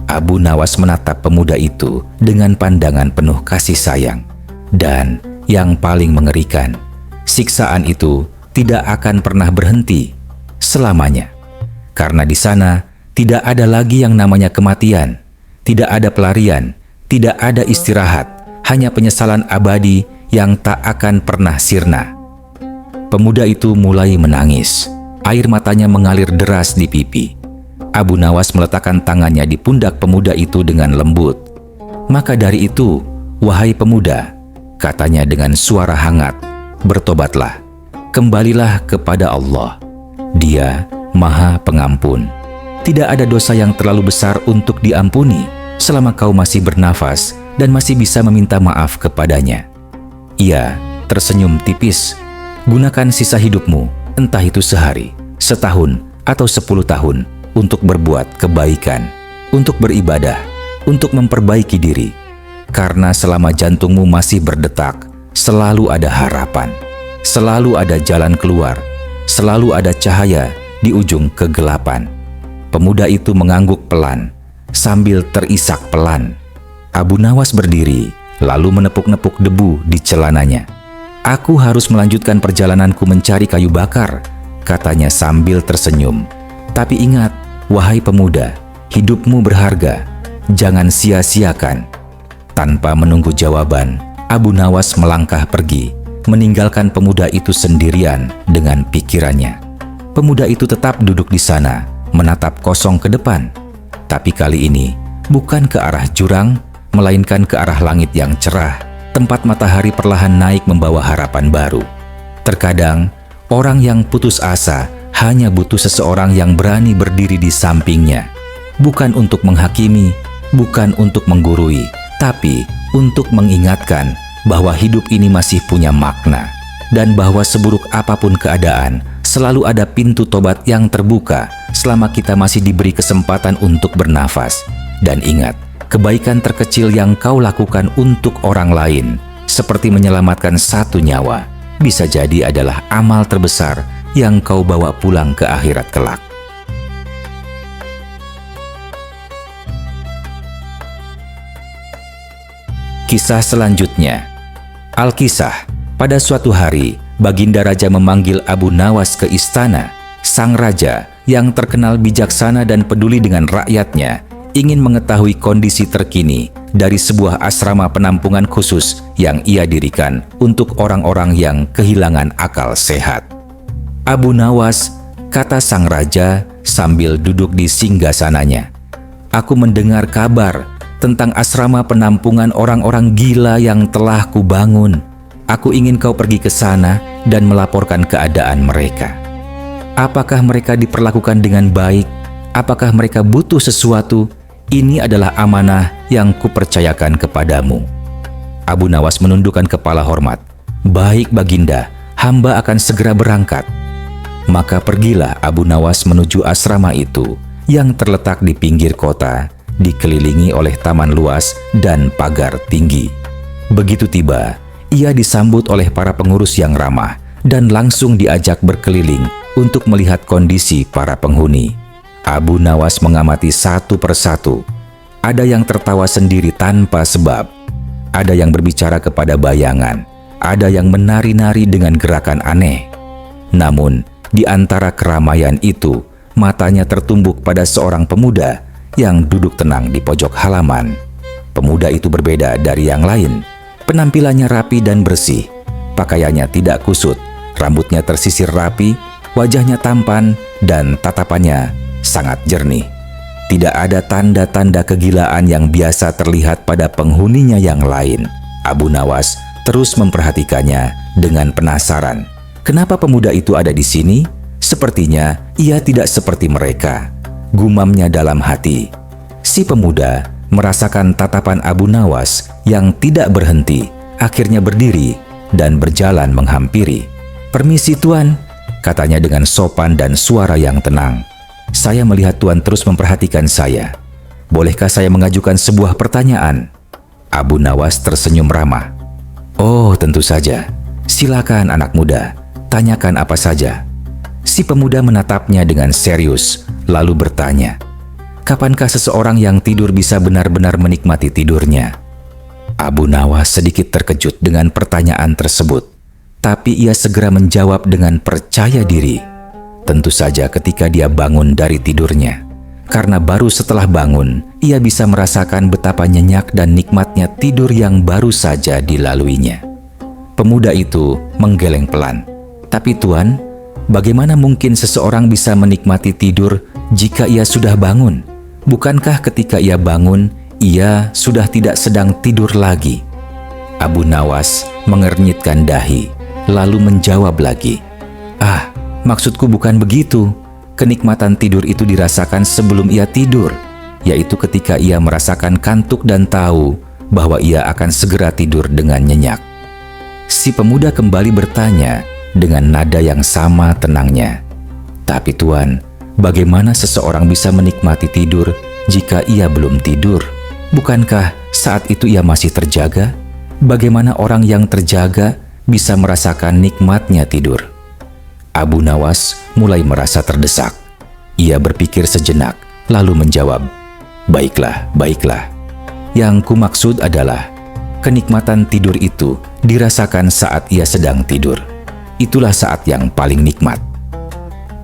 Abu Nawas menatap pemuda itu dengan pandangan penuh kasih sayang. Dan yang paling mengerikan, siksaan itu tidak akan pernah berhenti selamanya. Karena di sana tidak ada lagi yang namanya kematian, tidak ada pelarian, tidak ada istirahat, hanya penyesalan abadi yang tak akan pernah sirna. Pemuda itu mulai menangis. Air matanya mengalir deras di pipi. Abu Nawas meletakkan tangannya di pundak pemuda itu dengan lembut. "Maka dari itu, wahai pemuda," katanya dengan suara hangat, "bertobatlah, kembalilah kepada Allah. Dia Maha Pengampun. Tidak ada dosa yang terlalu besar untuk diampuni selama kau masih bernafas dan masih bisa meminta maaf kepadanya." Ia tersenyum tipis. "Gunakan sisa hidupmu, entah itu sehari, setahun, atau 10 tahun, untuk berbuat kebaikan, untuk beribadah, untuk memperbaiki diri.
karena selama jantungmu masih berdetak, selalu ada harapan, selalu ada jalan keluar, selalu ada cahaya di ujung kegelapan. Pemuda itu mengangguk pelan, sambil terisak pelan. Abu Nawas berdiri, lalu menepuk-nepuk debu di celananya. "Aku harus melanjutkan perjalananku mencari kayu bakar," katanya sambil tersenyum. "Tapi ingat, wahai pemuda, hidupmu berharga. Jangan sia-siakan." Tanpa menunggu jawaban, Abu Nawas melangkah pergi, meninggalkan pemuda itu sendirian dengan pikirannya. Pemuda itu tetap duduk di sana, menatap kosong ke depan. Tapi kali ini, bukan ke arah jurang, melainkan ke arah langit yang cerah, tempat matahari perlahan naik membawa harapan baru. Terkadang, orang yang putus asa hanya butuh seseorang yang berani berdiri di sampingnya. Bukan untuk menghakimi, bukan untuk menggurui, tapi untuk mengingatkan bahwa hidup ini masih punya makna, dan bahwa seburuk apapun keadaan, selalu ada pintu tobat yang terbuka selama kita masih diberi kesempatan untuk bernafas. Dan ingat, kebaikan terkecil yang kau lakukan untuk orang lain, seperti menyelamatkan satu nyawa, bisa jadi adalah amal terbesar yang kau bawa pulang ke akhirat kelak. Kisah selanjutnya. Alkisah, pada suatu hari, Baginda Raja memanggil Abu Nawas ke istana. Sang raja, yang terkenal bijaksana dan peduli dengan rakyatnya, ingin mengetahui kondisi terkini dari sebuah asrama penampungan khusus yang ia dirikan untuk orang-orang yang kehilangan akal sehat. "Abu Nawas," kata sang raja sambil duduk di singgasananya, "aku mendengar kabar tentang asrama penampungan orang-orang gila yang telah kubangun. Aku ingin kau pergi ke sana dan melaporkan keadaan mereka. Apakah mereka diperlakukan dengan baik? Apakah mereka butuh sesuatu? Ini adalah amanah yang kupercayakan kepadamu." Abu Nawas menundukkan kepala hormat. "Baik Baginda, hamba akan segera berangkat." Maka pergilah Abu Nawas menuju asrama itu yang terletak di pinggir kota, dikelilingi oleh taman luas dan pagar tinggi. Begitu tiba, ia disambut oleh para pengurus yang ramah dan langsung diajak berkeliling untuk melihat kondisi para penghuni. Abu Nawas mengamati satu persatu. Ada yang tertawa sendiri tanpa sebab, ada yang berbicara kepada bayangan, ada yang menari-nari dengan gerakan aneh. Namun, di antara keramaian itu, matanya tertumbuk pada seorang pemuda yang duduk tenang di pojok halaman. Pemuda itu berbeda dari yang lain. Penampilannya rapi dan bersih, pakaiannya tidak kusut, rambutnya tersisir rapi, wajahnya tampan, dan tatapannya sangat jernih. Tidak ada tanda-tanda kegilaan yang biasa terlihat pada penghuninya yang lain. Abu Nawas terus memperhatikannya dengan penasaran. Kenapa pemuda itu ada di sini? Sepertinya ia tidak seperti mereka. Gumamnya dalam hati. Si pemuda merasakan tatapan Abu Nawas yang tidak berhenti, akhirnya berdiri dan berjalan menghampiri. "Permisi Tuan," katanya dengan sopan dan suara yang tenang. "Saya melihat Tuan terus memperhatikan saya. Bolehkah saya mengajukan sebuah pertanyaan?" Abu Nawas tersenyum ramah. "Oh, tentu saja. Silakan anak muda, tanyakan apa saja." Si pemuda menatapnya dengan serius, lalu bertanya, "Kapankah seseorang yang tidur bisa benar-benar menikmati tidurnya?" Abu Nawas sedikit terkejut dengan pertanyaan tersebut, tapi ia segera menjawab dengan percaya diri. Tentu saja ketika dia bangun dari tidurnya, karena baru setelah bangun, ia bisa merasakan betapa nyenyak dan nikmatnya tidur yang baru saja dilaluinya. Pemuda itu menggeleng pelan. "Tapi Tuan, bagaimana mungkin seseorang bisa menikmati tidur jika ia sudah bangun? Bukankah ketika ia bangun, ia sudah tidak sedang tidur lagi?" Abu Nawas mengernyitkan dahi, lalu menjawab lagi, "Ah, maksudku bukan begitu. Kenikmatan tidur itu dirasakan sebelum ia tidur, yaitu ketika ia merasakan kantuk dan tahu bahwa ia akan segera tidur dengan nyenyak." Si pemuda kembali bertanya dengan nada yang sama tenangnya, "Tapi Tuan, bagaimana seseorang bisa menikmati tidur jika ia belum tidur?" Bukankah saat itu ia masih terjaga? Bagaimana orang yang terjaga bisa merasakan nikmatnya tidur? Abu Nawas mulai merasa terdesak. Ia berpikir sejenak, lalu menjawab, "Baiklah, baiklah. Yang kumaksud adalah kenikmatan tidur itu dirasakan saat ia sedang tidur. Itulah saat yang paling nikmat."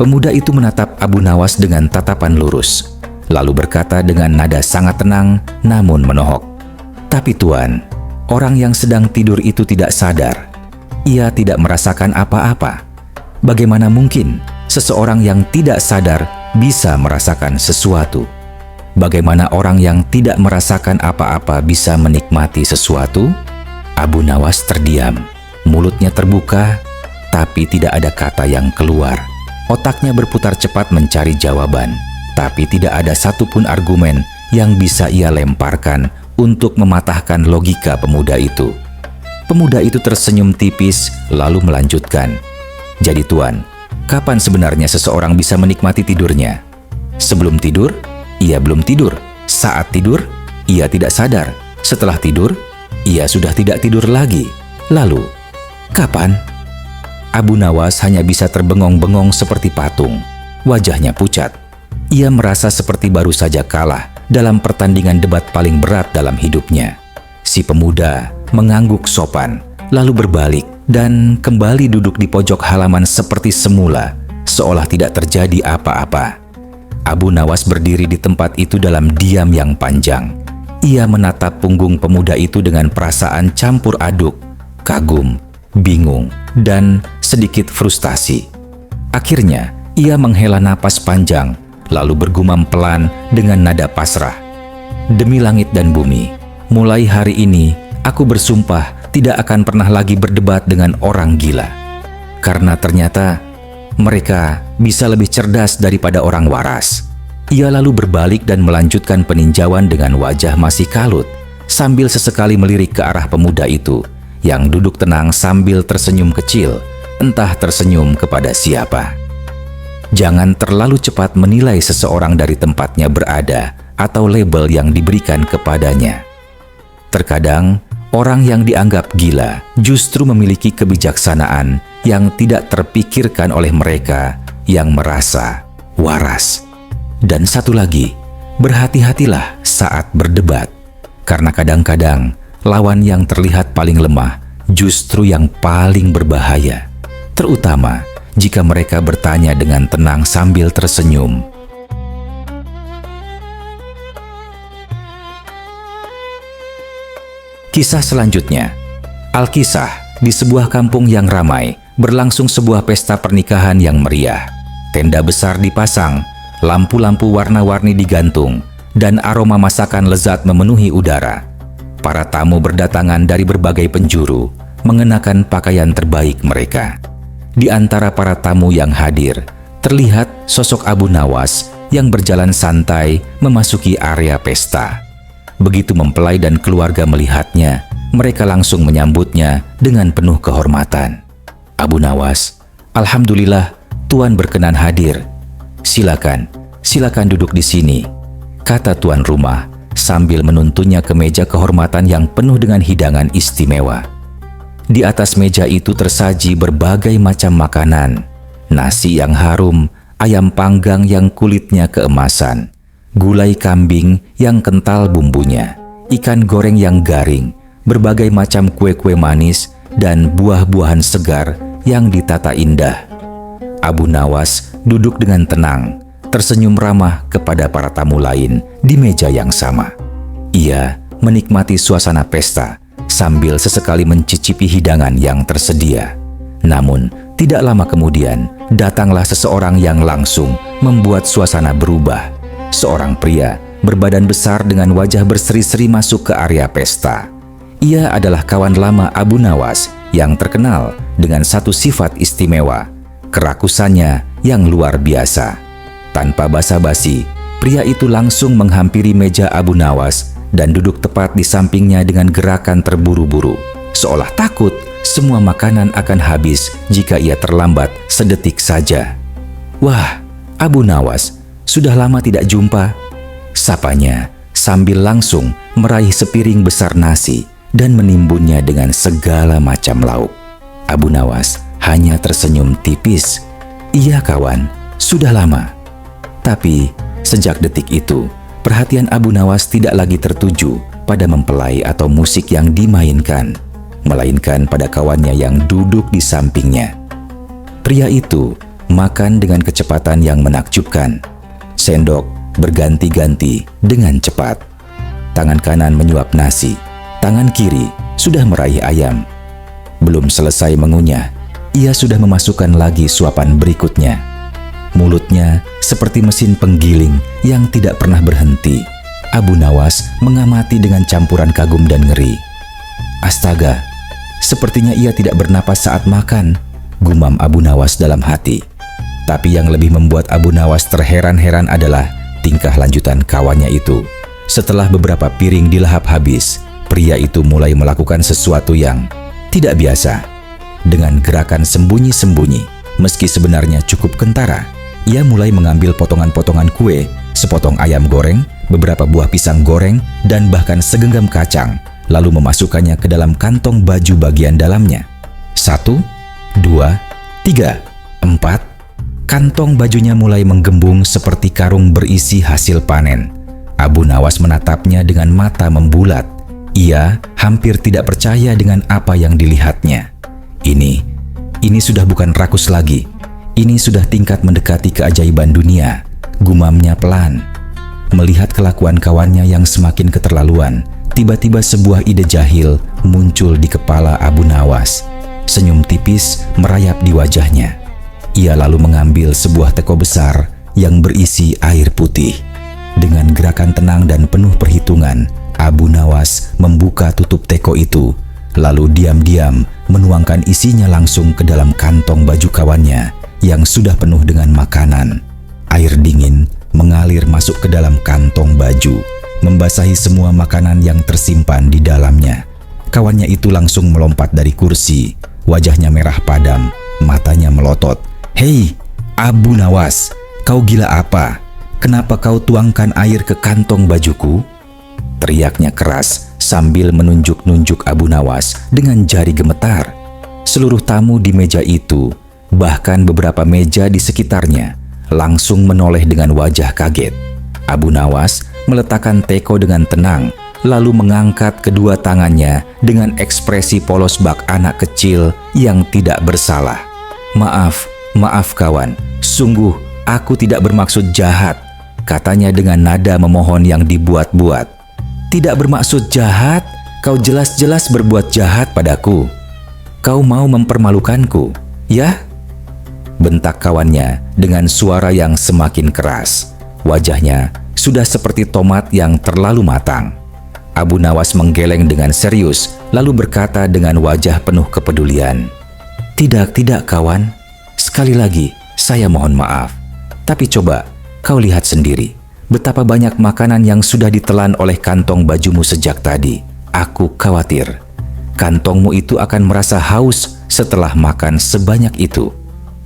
Pemuda itu menatap Abu Nawas dengan tatapan lurus, lalu berkata dengan nada sangat tenang namun menohok, "Tapi Tuan, orang yang sedang tidur itu tidak sadar. Ia tidak merasakan apa-apa. Bagaimana mungkin seseorang yang tidak sadar bisa merasakan sesuatu? Bagaimana orang yang tidak merasakan apa-apa bisa menikmati sesuatu?" Abu Nawas terdiam, mulutnya terbuka, tapi tidak ada kata yang keluar. Otaknya berputar cepat mencari jawaban, tapi tidak ada satupun argumen yang bisa ia lemparkan untuk mematahkan logika pemuda itu. Pemuda itu tersenyum tipis lalu melanjutkan, "Jadi Tuan, kapan sebenarnya seseorang bisa menikmati tidurnya? Sebelum tidur, ia belum tidur. Saat tidur, ia tidak sadar. Setelah tidur, ia sudah tidak tidur lagi. Lalu, kapan?" Abu Nawas hanya bisa terbengong-bengong seperti patung. Wajahnya pucat. Ia merasa seperti baru saja kalah dalam pertandingan debat paling berat dalam hidupnya. Si pemuda mengangguk sopan, lalu berbalik dan kembali duduk di pojok halaman seperti semula, seolah tidak terjadi apa-apa. Abu Nawas berdiri di tempat itu dalam diam yang panjang. Ia menatap punggung pemuda itu dengan perasaan campur aduk, kagum, bingung, dan sedikit frustasi. Akhirnya, ia menghela napas panjang, lalu bergumam pelan dengan nada pasrah, "Demi langit dan bumi, mulai hari ini aku bersumpah tidak akan pernah lagi berdebat dengan orang gila. Karena ternyata mereka bisa lebih cerdas daripada orang waras." Ia lalu berbalik dan melanjutkan peninjauan dengan wajah masih kalut, sambil sesekali melirik ke arah pemuda itu yang duduk tenang sambil tersenyum kecil, entah tersenyum kepada siapa. Jangan terlalu cepat menilai seseorang dari tempatnya berada atau label yang diberikan kepadanya. Terkadang, orang yang dianggap gila justru memiliki kebijaksanaan yang tidak terpikirkan oleh mereka yang merasa waras. Dan satu lagi, berhati-hatilah saat berdebat, karena kadang-kadang lawan yang terlihat paling lemah justru yang paling berbahaya, terutama jika mereka bertanya dengan tenang sambil tersenyum. Kisah selanjutnya. Alkisah, di sebuah kampung yang ramai, berlangsung sebuah pesta pernikahan yang meriah. Tenda besar dipasang, lampu-lampu warna-warni digantung, dan aroma masakan lezat memenuhi udara. Para tamu berdatangan dari berbagai penjuru, mengenakan pakaian terbaik mereka. Di antara para tamu yang hadir, terlihat sosok Abu Nawas yang berjalan santai memasuki area pesta. Begitu mempelai dan keluarga melihatnya, mereka langsung menyambutnya dengan penuh kehormatan. "Abu Nawas, alhamdulillah Tuan berkenan hadir. Silakan duduk di sini," kata tuan rumah sambil menuntunnya ke meja kehormatan yang penuh dengan hidangan istimewa. Di atas meja itu tersaji berbagai macam makanan, nasi yang harum, ayam panggang yang kulitnya keemasan, gulai kambing yang kental bumbunya, ikan goreng yang garing, berbagai macam kue-kue manis, dan buah-buahan segar yang ditata indah. Abu Nawas duduk dengan tenang, tersenyum ramah kepada para tamu lain di meja yang sama. Ia menikmati suasana pesta sambil sesekali mencicipi hidangan yang tersedia. Namun, tidak lama kemudian, datanglah seseorang yang langsung membuat suasana berubah. Seorang pria berbadan besar dengan wajah berseri-seri masuk ke area pesta. Ia adalah kawan lama Abu Nawas yang terkenal dengan satu sifat istimewa, kerakusannya yang luar biasa. Tanpa basa-basi, pria itu langsung menghampiri meja Abu Nawas dan duduk tepat di sampingnya dengan gerakan terburu-buru, seolah takut semua makanan akan habis jika ia terlambat sedetik saja. "Wah, Abu Nawas, sudah lama tidak jumpa," sapanya sambil langsung
meraih sepiring besar nasi dan menimbunnya dengan segala macam lauk. Abu Nawas hanya tersenyum tipis. Iya kawan, sudah lama. Tapi sejak detik itu, perhatian Abu Nawas tidak lagi tertuju pada mempelai atau musik yang dimainkan, melainkan pada kawannya yang duduk di sampingnya. Pria itu makan dengan kecepatan yang menakjubkan. Sendok berganti-ganti dengan cepat. Tangan kanan menyuap nasi, tangan kiri sudah meraih ayam. Belum selesai mengunyah, ia sudah memasukkan lagi suapan berikutnya. Mulutnya seperti mesin penggiling yang tidak pernah berhenti. Abu Nawas mengamati dengan campuran kagum dan ngeri. Astaga, sepertinya ia tidak bernapas saat makan, gumam Abu Nawas dalam hati. Tapi yang lebih membuat Abu Nawas terheran-heran adalah tingkah lanjutan kawannya itu. Setelah beberapa piring dilahap habis, pria itu mulai melakukan sesuatu yang tidak biasa. Dengan gerakan sembunyi-sembunyi, meski sebenarnya cukup kentara, ia mulai mengambil potongan-potongan kue, sepotong ayam goreng, beberapa buah pisang goreng, dan bahkan segenggam kacang, lalu memasukkannya ke dalam kantong baju bagian dalamnya. 1, 2, 3, 4. Kantong bajunya mulai menggembung seperti karung berisi hasil panen. Abu Nawas menatapnya dengan mata membulat. Ia hampir tidak percaya dengan apa yang dilihatnya. Ini sudah bukan rakus lagi. Ini sudah tingkat mendekati keajaiban dunia, gumamnya pelan. Melihat kelakuan kawannya yang semakin keterlaluan, tiba-tiba sebuah ide jahil muncul di kepala Abu Nawas. Senyum tipis merayap di wajahnya. Ia lalu mengambil sebuah teko besar yang berisi air putih. Dengan gerakan tenang dan penuh perhitungan, Abu Nawas membuka tutup teko itu, lalu diam-diam menuangkan isinya langsung ke dalam kantong baju kawannya yang sudah penuh dengan makanan. Air dingin mengalir masuk ke dalam kantong baju, membasahi semua makanan yang tersimpan di dalamnya. Kawannya itu langsung melompat dari kursi, wajahnya merah padam, matanya melotot. "Hei, Abu Nawas, kau gila apa? Kenapa kau tuangkan air ke kantong bajuku?" Teriaknya keras sambil menunjuk-nunjuk Abu Nawas dengan jari gemetar. Seluruh tamu di meja itu, bahkan beberapa meja di sekitarnya, langsung menoleh dengan wajah kaget. Abu Nawas meletakkan teko dengan tenang, lalu mengangkat kedua tangannya dengan ekspresi polos bak anak kecil yang tidak bersalah. Maaf kawan, sungguh aku tidak bermaksud jahat," katanya dengan nada memohon yang dibuat-buat. "Tidak bermaksud jahat? Kau jelas-jelas berbuat jahat padaku. Kau mau mempermalukanku, ya?" bentak kawannya dengan suara yang semakin keras. Wajahnya sudah seperti tomat yang terlalu matang. Abu Nawas menggeleng dengan serius, lalu berkata dengan wajah penuh kepedulian, Tidak kawan. Sekali lagi, saya mohon maaf. Tapi coba, kau lihat sendiri. Betapa banyak makanan yang sudah ditelan oleh kantong bajumu sejak tadi. Aku khawatir. Kantongmu itu akan merasa haus setelah makan sebanyak itu.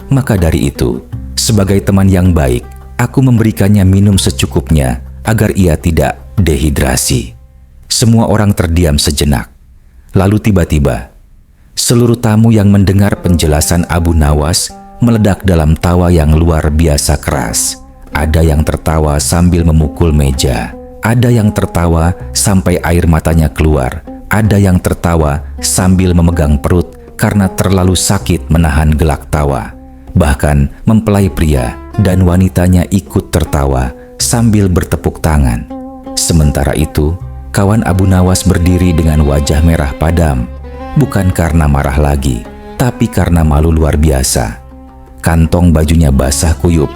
Maka dari itu, sebagai teman yang baik, aku memberikannya minum secukupnya agar ia tidak dehidrasi. Semua orang terdiam sejenak. Lalu tiba-tiba, seluruh tamu yang mendengar penjelasan Abu Nawas meledak dalam tawa yang luar biasa keras. Ada yang tertawa sambil memukul meja. Ada yang tertawa sampai air matanya keluar. Ada yang tertawa sambil memegang perut karena terlalu sakit menahan gelak tawa. Bahkan mempelai pria dan wanitanya ikut tertawa sambil bertepuk tangan. Sementara itu, kawan Abu Nawas berdiri dengan wajah merah padam. Bukan karena marah lagi, tapi karena malu luar biasa. Kantong bajunya basah kuyup,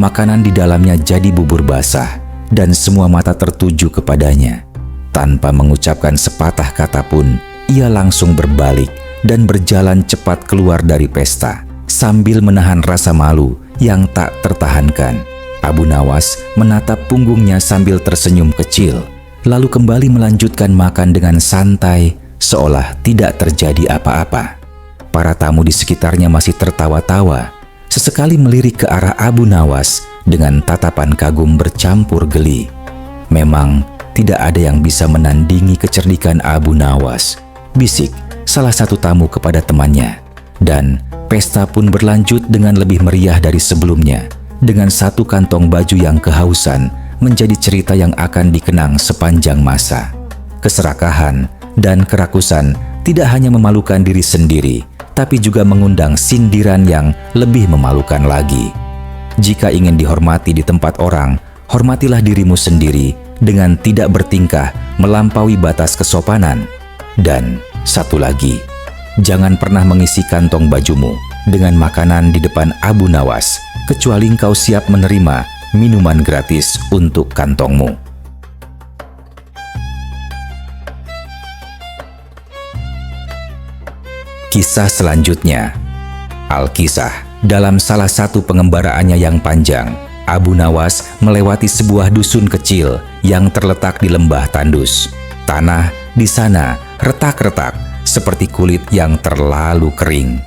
makanan di dalamnya jadi bubur basah, dan semua mata tertuju kepadanya. Tanpa mengucapkan sepatah kata pun, ia langsung berbalik dan berjalan cepat keluar dari pesta, sambil menahan rasa malu yang tak tertahankan. Abu Nawas menatap punggungnya sambil tersenyum kecil, lalu kembali melanjutkan makan dengan santai, seolah tidak terjadi apa-apa. Para tamu di sekitarnya masih tertawa-tawa, sesekali melirik ke arah Abu Nawas dengan tatapan kagum bercampur geli. Memang tidak ada yang bisa menandingi kecerdikan Abu Nawas, bisik salah satu tamu kepada temannya. Dan pesta pun berlanjut dengan lebih meriah dari sebelumnya, dengan satu kantong baju yang kehausan menjadi cerita yang akan dikenang sepanjang masa. Keserakahan dan kerakusan tidak hanya memalukan diri sendiri, tapi juga mengundang sindiran yang lebih memalukan lagi. Jika ingin dihormati di tempat orang, hormatilah dirimu sendiri dengan tidak bertingkah melampaui batas kesopanan. Dan satu lagi, jangan pernah mengisi kantong bajumu dengan makanan di depan Abu Nawas, kecuali engkau siap menerima minuman gratis untuk kantongmu. Kisah selanjutnya. Al-Kisah. Dalam salah satu pengembaraannya yang panjang, Abu Nawas melewati sebuah dusun kecil yang terletak di lembah tandus. Tanah di sana retak-retak seperti kulit yang terlalu kering.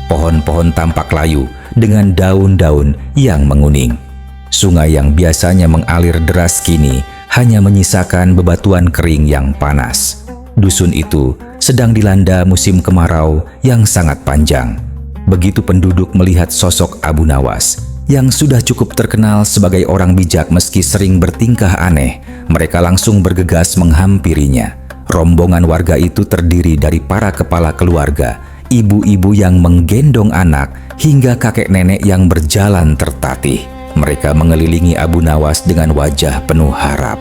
Pohon-pohon tampak layu dengan daun-daun yang menguning. Sungai yang biasanya mengalir deras kini hanya menyisakan bebatuan kering yang panas. Dusun itu sedang dilanda musim kemarau yang sangat panjang. Begitu penduduk melihat sosok Abu Nawas yang sudah cukup terkenal sebagai orang bijak meski sering bertingkah aneh, mereka langsung bergegas menghampirinya. Rombongan warga itu terdiri dari para kepala keluarga, ibu-ibu yang menggendong anak, hingga kakek nenek yang berjalan tertatih. Mereka mengelilingi Abu Nawas dengan wajah penuh harap.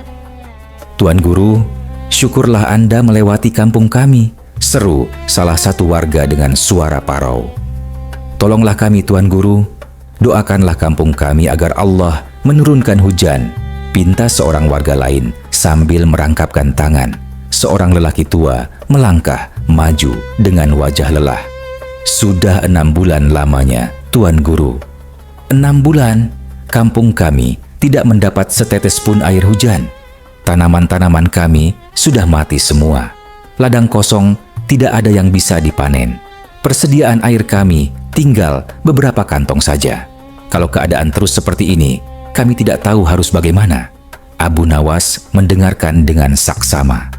"Tuan Guru, syukurlah Anda melewati kampung kami," seru salah satu warga dengan suara parau. "Tolonglah kami, Tuan Guru. Doakanlah kampung kami agar Allah menurunkan hujan," pinta seorang warga lain sambil merangkapkan tangan. Seorang lelaki tua melangkah maju dengan wajah lelah. "Sudah 6 bulan lamanya, Tuan Guru." 6 bulan? Kampung kami tidak mendapat setetes pun air hujan. Tanaman-tanaman kami sudah mati semua. Ladang kosong, tidak ada yang bisa dipanen. Persediaan air kami tinggal beberapa kantong saja. Kalau keadaan terus seperti ini, kami tidak tahu harus bagaimana." Abu Nawas mendengarkan dengan saksama.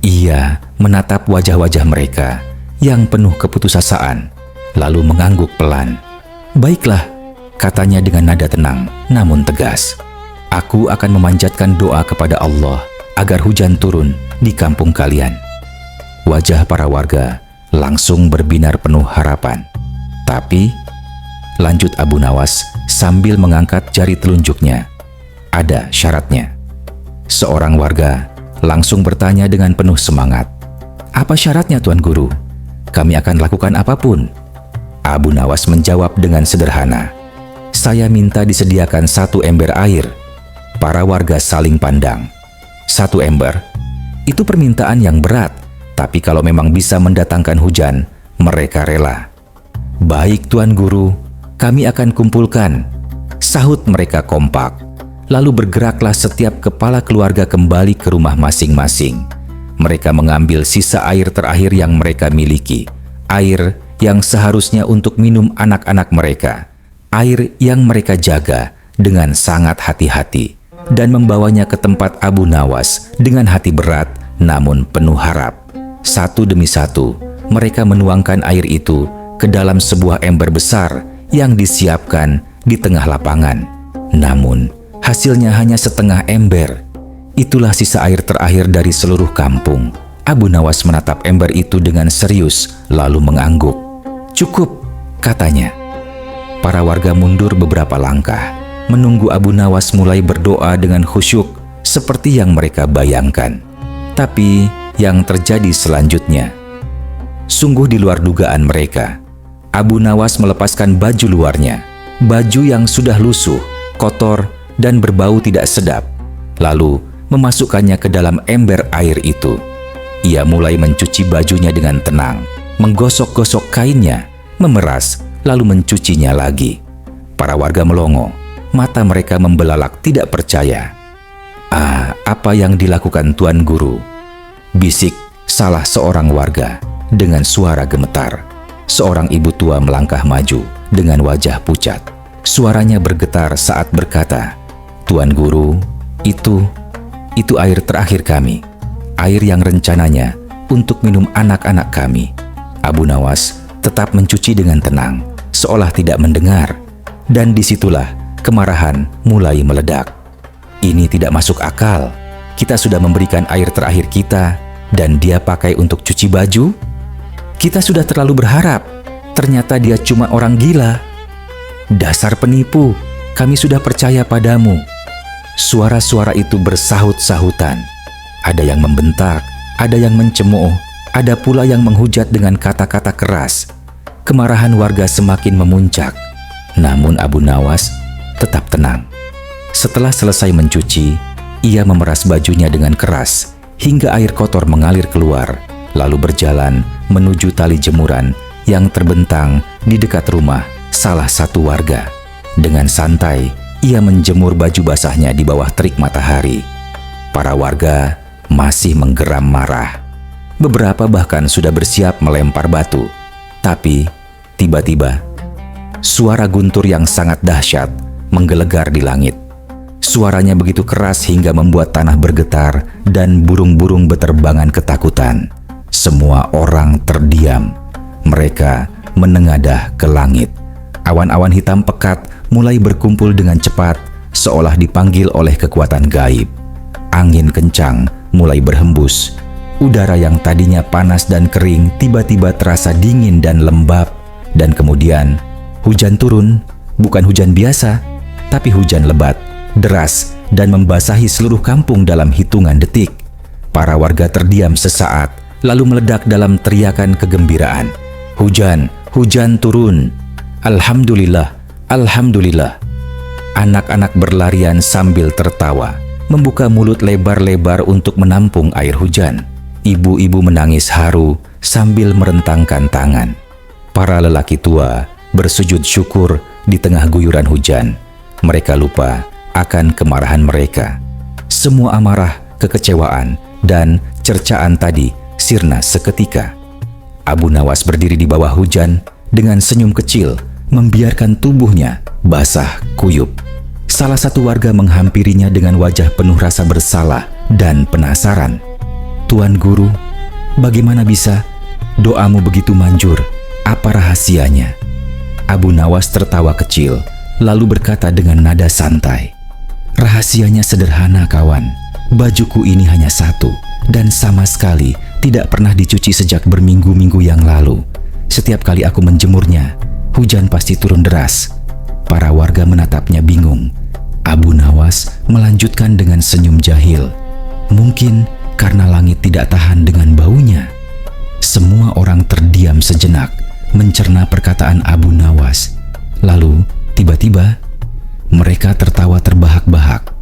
Ia menatap wajah-wajah mereka yang penuh keputusasaan, lalu mengangguk pelan. "Baiklah," katanya dengan nada tenang namun tegas. "Aku akan memanjatkan doa kepada Allah agar hujan turun di kampung kalian." Wajah para warga langsung berbinar penuh harapan. "Tapi," lanjut Abu Nawas sambil mengangkat jari telunjuknya, "ada syaratnya." Seorang warga langsung bertanya dengan penuh semangat, "Apa syaratnya, Tuan Guru? Kami akan lakukan apapun." Abu Nawas menjawab dengan sederhana, "Saya minta disediakan 1 ember air." Para warga saling pandang. 1 ember? Itu permintaan yang berat, tapi kalau memang bisa mendatangkan hujan, mereka rela. "Baik, Tuan Guru, kami akan kumpulkan," sahut mereka kompak. Lalu bergeraklah setiap kepala keluarga kembali ke rumah masing-masing. Mereka mengambil sisa air terakhir yang mereka miliki, air yang seharusnya untuk minum anak-anak mereka, air yang mereka jaga dengan sangat hati-hati, dan membawanya ke tempat Abu Nawas dengan hati berat namun penuh harap. Satu demi satu, mereka menuangkan air itu ke dalam sebuah ember besar yang disiapkan di tengah lapangan. Namun, hasilnya hanya setengah ember. Itulah sisa air terakhir dari seluruh kampung. Abu Nawas menatap ember itu dengan serius, lalu mengangguk. "Cukup," katanya. Para warga mundur beberapa langkah, menunggu Abu Nawas mulai berdoa dengan khusyuk seperti yang mereka bayangkan. Tapi yang terjadi selanjutnya sungguh di luar dugaan mereka. Abu Nawas melepaskan baju luarnya, baju yang sudah lusuh, kotor, dan berbau tidak sedap, lalu memasukkannya ke dalam ember air itu. Ia mulai mencuci bajunya dengan tenang, menggosok-gosok kainnya, memeras, lalu mencucinya lagi. Para warga melongo, mata mereka membelalak tidak percaya. Apa yang dilakukan Tuan Guru?" bisik salah seorang warga dengan suara gemetar. Seorang ibu tua melangkah maju dengan wajah pucat. Suaranya bergetar saat berkata, "Tuan Guru, itu..."
Itu air terakhir kami, air yang rencananya untuk minum anak-anak kami. Abu Nawas tetap mencuci dengan tenang, seolah tidak mendengar. Dan disitulah kemarahan mulai meledak. Ini tidak masuk akal. Kita sudah memberikan air terakhir kita, dan dia pakai untuk cuci baju? Kita sudah terlalu berharap. Ternyata dia cuma orang gila. Dasar penipu, kami sudah percaya padamu. Suara-suara itu bersahut-sahutan. Ada yang membentak, ada yang mencemooh, ada pula yang menghujat dengan kata-kata keras. Kemarahan warga semakin memuncak. Namun Abu Nawas tetap tenang. Setelah selesai mencuci, ia memeras bajunya dengan keras hingga air kotor mengalir keluar, lalu berjalan menuju tali jemuran yang terbentang di dekat rumah salah satu warga. Dengan santai, ia menjemur baju basahnya di bawah terik matahari. Para warga masih menggeram marah. Beberapa bahkan sudah bersiap melempar batu. Tapi tiba-tiba, suara guntur yang sangat dahsyat menggelegar di langit. Suaranya begitu keras hingga membuat tanah bergetar dan burung-burung beterbangan ketakutan. Semua orang terdiam. Mereka menengadah ke langit. Awan-awan hitam pekat mulai berkumpul dengan cepat, seolah dipanggil oleh kekuatan gaib. Angin kencang mulai berhembus. Udara yang tadinya panas dan kering tiba-tiba terasa dingin dan lembab. Dan kemudian hujan turun, bukan hujan biasa, tapi hujan lebat, deras, dan membasahi seluruh kampung dalam hitungan detik. Para warga terdiam sesaat, lalu meledak dalam teriakan kegembiraan. Hujan, hujan turun. Alhamdulillah, alhamdulillah. Anak-anak berlarian sambil tertawa, membuka mulut lebar-lebar untuk menampung air hujan. Ibu-ibu menangis haru sambil merentangkan tangan. Para lelaki tua bersujud syukur di tengah guyuran hujan. Mereka lupa akan kemarahan mereka. Semua amarah, kekecewaan, dan cercaan tadi sirna seketika. Abu Nawas berdiri di bawah hujan dengan senyum kecil, membiarkan tubuhnya basah kuyup. Salah satu warga menghampirinya dengan wajah penuh rasa bersalah dan penasaran. "Tuan Guru, bagaimana bisa? Doamu begitu manjur. Apa rahasianya?" Abu Nawas tertawa kecil, lalu berkata dengan nada santai, "Rahasianya sederhana, kawan. Bajuku ini hanya satu, dan sama sekali tidak pernah dicuci sejak berminggu-minggu yang lalu. Setiap kali aku menjemurnya, hujan pasti turun deras." Para warga menatapnya bingung. Abu Nawas melanjutkan dengan senyum jahil. Mungkin karena langit tidak tahan dengan baunya. Semua orang terdiam sejenak, mencerna perkataan Abu Nawas. Lalu, tiba-tiba, mereka tertawa terbahak-bahak.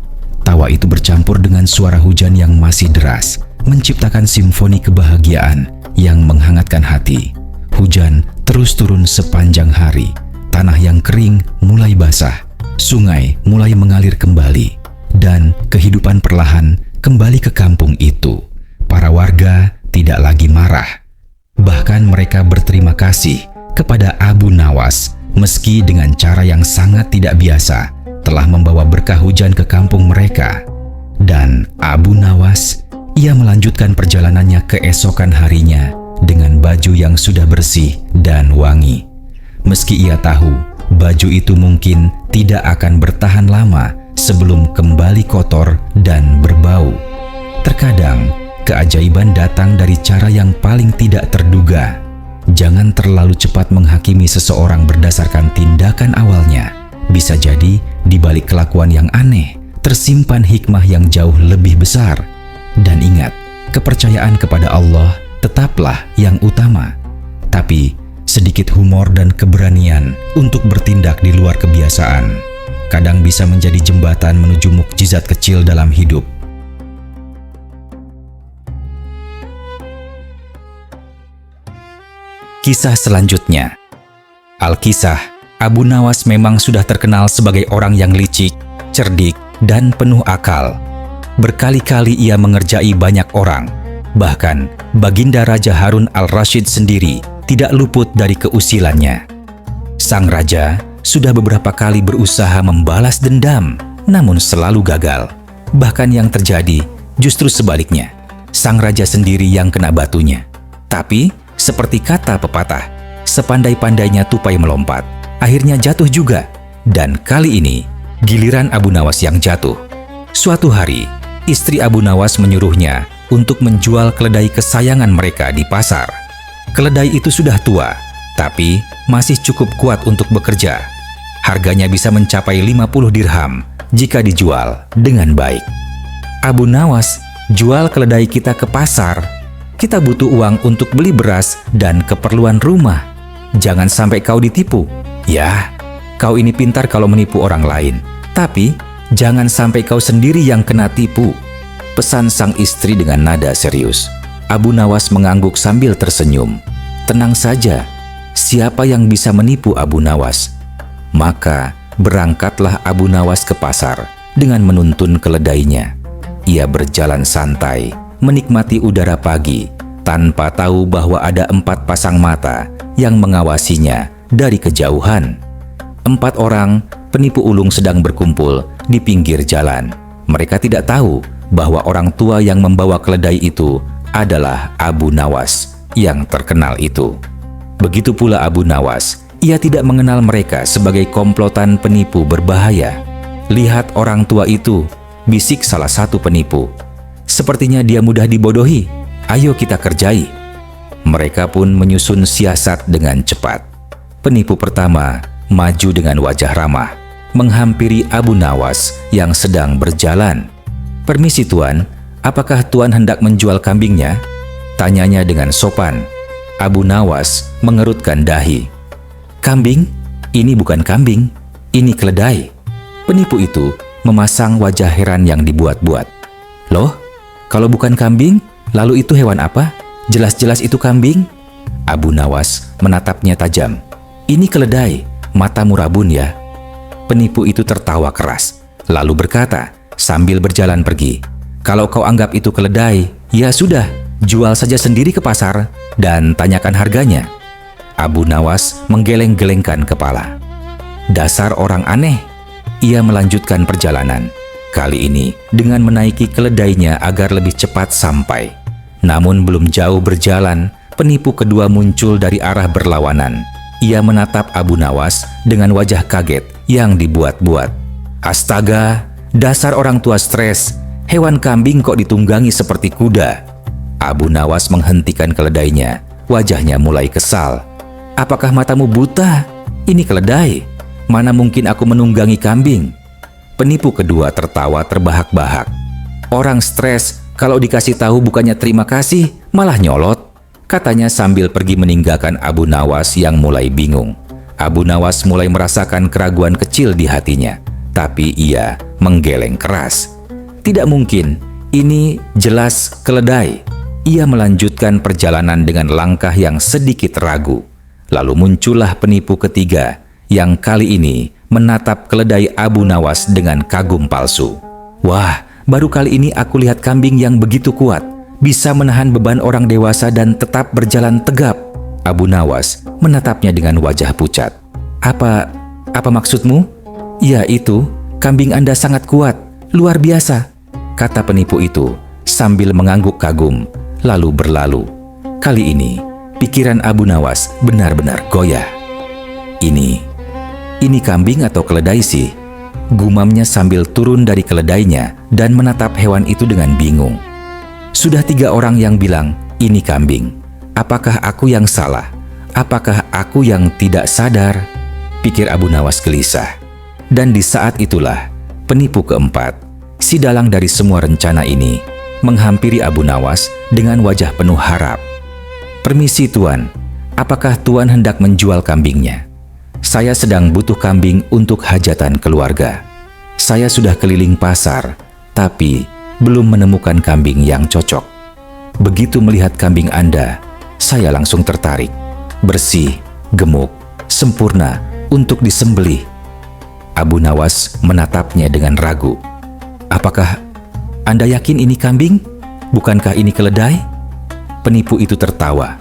Tawa itu bercampur dengan suara hujan yang masih deras, menciptakan simfoni kebahagiaan yang menghangatkan hati. Hujan terus turun sepanjang hari. Tanah yang kering mulai basah. Sungai mulai mengalir kembali. Dan kehidupan perlahan kembali ke kampung itu. Para warga tidak lagi marah. Bahkan mereka berterima kasih kepada Abu Nawas meski dengan cara yang sangat tidak biasa telah membawa berkah hujan ke kampung mereka. Dan Abu Nawas, ia melanjutkan perjalanannya keesokan harinya dengan baju yang sudah bersih dan wangi. Meski ia tahu baju itu mungkin tidak akan bertahan lama sebelum kembali kotor dan berbau. Terkadang keajaiban datang dari cara yang paling tidak terduga. Jangan terlalu cepat menghakimi seseorang berdasarkan tindakan awalnya. Bisa jadi di balik kelakuan yang aneh tersimpan hikmah yang jauh lebih besar. Dan ingat, kepercayaan kepada Allah tetaplah yang utama. Tapi sedikit humor dan keberanian untuk bertindak di luar kebiasaan kadang bisa menjadi jembatan menuju mukjizat kecil dalam hidup. Kisah selanjutnya. Alkisah, Abu Nawas memang sudah terkenal sebagai orang yang licik, cerdik, dan penuh akal. Berkali-kali ia mengerjai banyak orang. Bahkan, Baginda Raja Harun al-Rasyid sendiri tidak luput dari keusilannya. Sang raja sudah beberapa kali berusaha membalas dendam, namun selalu gagal. Bahkan yang terjadi, Justru sebaliknya, sang raja sendiri yang kena batunya. Tapi, seperti kata pepatah, sepandai-pandainya tupai melompat, akhirnya jatuh juga. Dan kali ini, giliran Abu Nawas yang jatuh. Suatu hari, istri Abu Nawas menyuruhnya untuk menjual keledai kesayangan mereka di pasar. Keledai itu sudah tua, tapi masih cukup kuat untuk bekerja. Harganya bisa mencapai 50 dirham jika dijual dengan baik. Abu Nawas, jual keledai kita ke pasar. Kita butuh uang untuk beli beras dan keperluan rumah. Jangan sampai kau ditipu. Ya, kau ini pintar kalau menipu orang lain. Tapi, jangan sampai kau sendiri yang kena tipu. Pesan sang istri dengan nada serius. Abu Nawas mengangguk sambil tersenyum. Tenang saja, siapa yang bisa menipu Abu Nawas? Maka berangkatlah Abu Nawas ke pasar dengan menuntun keledainya. Ia berjalan santai, menikmati udara pagi, tanpa tahu bahwa ada 4 pasang mata yang mengawasinya dari kejauhan. 4 orang penipu ulung sedang berkumpul di pinggir jalan. Mereka tidak tahu bahwa orang tua yang membawa keledai itu adalah Abu Nawas yang terkenal itu. Begitu pula Abu Nawas, ia tidak mengenal mereka sebagai komplotan penipu berbahaya. Lihat orang tua itu, bisik salah satu penipu. Sepertinya dia mudah dibodohi. Ayo kita kerjai. Mereka pun menyusun siasat dengan cepat. Penipu pertama maju dengan wajah ramah, menghampiri Abu Nawas yang sedang berjalan. "Permisi tuan, apakah tuan hendak menjual kambingnya?" tanyanya dengan sopan. Abu Nawas mengerutkan dahi. "Kambing? Ini bukan kambing, ini keledai." Penipu itu memasang wajah heran yang dibuat-buat. "Loh, kalau bukan kambing, lalu itu hewan apa? Jelas-jelas itu kambing." Abu Nawas menatapnya tajam. "Ini keledai, matamu rabun ya." Penipu itu tertawa keras, lalu berkata sambil berjalan pergi, "Kalau kau anggap itu keledai, ya sudah, jual saja sendiri ke pasar dan tanyakan harganya." Abu Nawas menggeleng-gelengkan kepala. Dasar orang aneh. Ia melanjutkan perjalanan. Kali ini dengan menaiki keledainya agar lebih cepat sampai. Namun belum jauh berjalan, penipu kedua muncul dari arah berlawanan. Ia menatap Abu Nawas dengan wajah kaget yang dibuat-buat. "Astaga, dasar orang tua stres. Hewan kambing kok ditunggangi seperti kuda." Abu Nawas menghentikan keledainya. Wajahnya mulai kesal. "Apakah matamu buta? Ini keledai. Mana mungkin aku menunggangi kambing?" Penipu kedua tertawa terbahak-bahak. "Orang stres, kalau dikasih tahu bukannya terima kasih, malah nyolot," katanya sambil pergi meninggalkan Abu Nawas yang mulai bingung. Abu Nawas mulai merasakan keraguan kecil di hatinya, tapi ia menggeleng keras. "Tidak mungkin, ini jelas keledai." Ia melanjutkan perjalanan dengan langkah yang sedikit ragu. Lalu muncullah penipu ketiga yang kali ini menatap keledai Abu Nawas dengan kagum palsu. "Wah, baru kali ini aku lihat kambing yang begitu kuat, bisa menahan beban orang dewasa dan tetap berjalan tegap." Abu Nawas menatapnya dengan wajah pucat. Apa maksudmu?" "Ya itu, kambing Anda sangat kuat, luar biasa," kata penipu itu sambil mengangguk kagum, lalu berlalu. Kali ini, pikiran Abu Nawas benar-benar goyah. Ini kambing atau keledai sih?" gumamnya sambil turun dari keledainya dan menatap hewan itu dengan bingung. "Sudah 3 orang yang bilang, ini kambing. Apakah aku yang salah? Apakah aku yang tidak sadar?" pikir Abu Nawas gelisah. Dan di saat itulah, penipu keempat, si dalang dari semua rencana ini, menghampiri Abu Nawas dengan wajah penuh harap. "Permisi tuan, apakah tuan hendak menjual kambingnya? Saya sedang butuh kambing untuk hajatan keluarga. Saya sudah keliling pasar, tapi belum menemukan kambing yang cocok. Begitu melihat kambing Anda, saya langsung tertarik. Bersih, gemuk, sempurna untuk disembelih." Abu Nawas menatapnya dengan ragu. "Apakah Anda yakin ini kambing? Bukankah ini keledai?" Penipu itu tertawa.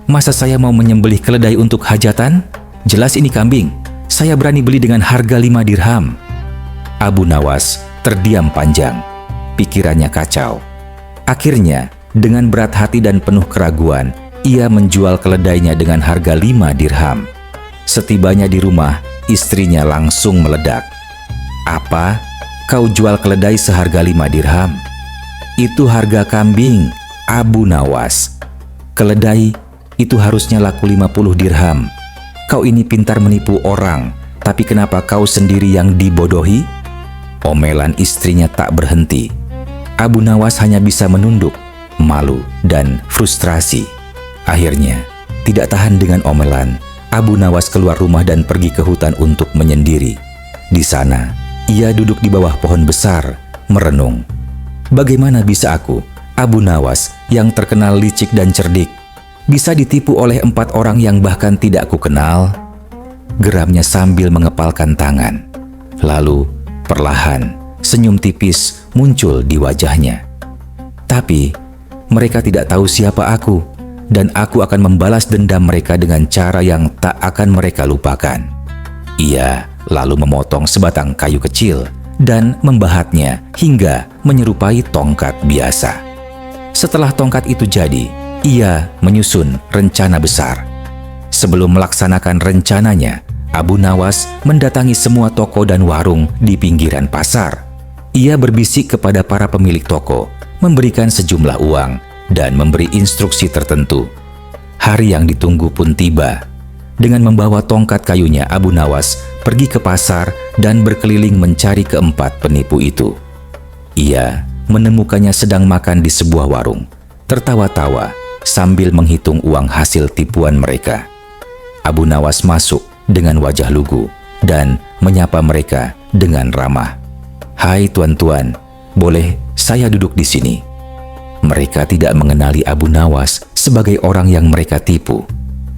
"Masa saya mau menyembelih keledai untuk hajatan? Jelas ini kambing. Saya berani beli dengan harga 5 dirham." Abu Nawas terdiam panjang. pikirannya kacau. Akhirnya, dengan berat hati dan penuh keraguan, ia menjual keledainya dengan harga 5 dirham. Setibanya di rumah, istrinya langsung meledak. "Apa? Kau jual keledai seharga 5 dirham? Itu harga kambing, Abu Nawas. Keledai itu harusnya laku 50 dirham. Kau ini pintar menipu orang, tapi kenapa kau sendiri yang dibodohi?" Omelan istrinya tak berhenti. Abu Nawas hanya bisa menunduk, malu dan frustrasi. Akhirnya, tidak tahan dengan omelan, Abu Nawas keluar rumah dan pergi ke hutan untuk menyendiri. Di sana, ia duduk di bawah pohon besar, merenung. Bagaimana bisa aku, Abu Nawas, yang terkenal licik dan cerdik, bisa ditipu oleh 4 orang yang bahkan tidak kukenal? Geramnya sambil mengepalkan tangan. Lalu, perlahan, senyum tipis muncul di wajahnya. Tapi, mereka tidak tahu siapa aku, dan aku akan membalas dendam mereka dengan cara yang tak akan mereka lupakan. Ia lalu memotong sebatang kayu kecil dan membahatnya hingga menyerupai tongkat biasa. Setelah tongkat itu jadi, ia menyusun rencana besar. Sebelum melaksanakan rencananya, Abu Nawas mendatangi semua toko dan warung di pinggiran pasar. Ia berbisik kepada para pemilik toko, memberikan sejumlah uang, dan memberi instruksi tertentu. Hari yang ditunggu pun tiba. Dengan membawa tongkat kayunya, Abu Nawas pergi ke pasar dan berkeliling mencari keempat penipu itu. Ia menemukannya sedang makan di sebuah warung, tertawa-tawa sambil menghitung uang hasil tipuan mereka. Abu Nawas masuk dengan wajah lugu dan menyapa mereka dengan ramah. "Hai tuan-tuan, boleh saya duduk di sini?" Mereka tidak mengenali Abu Nawas sebagai orang yang mereka tipu.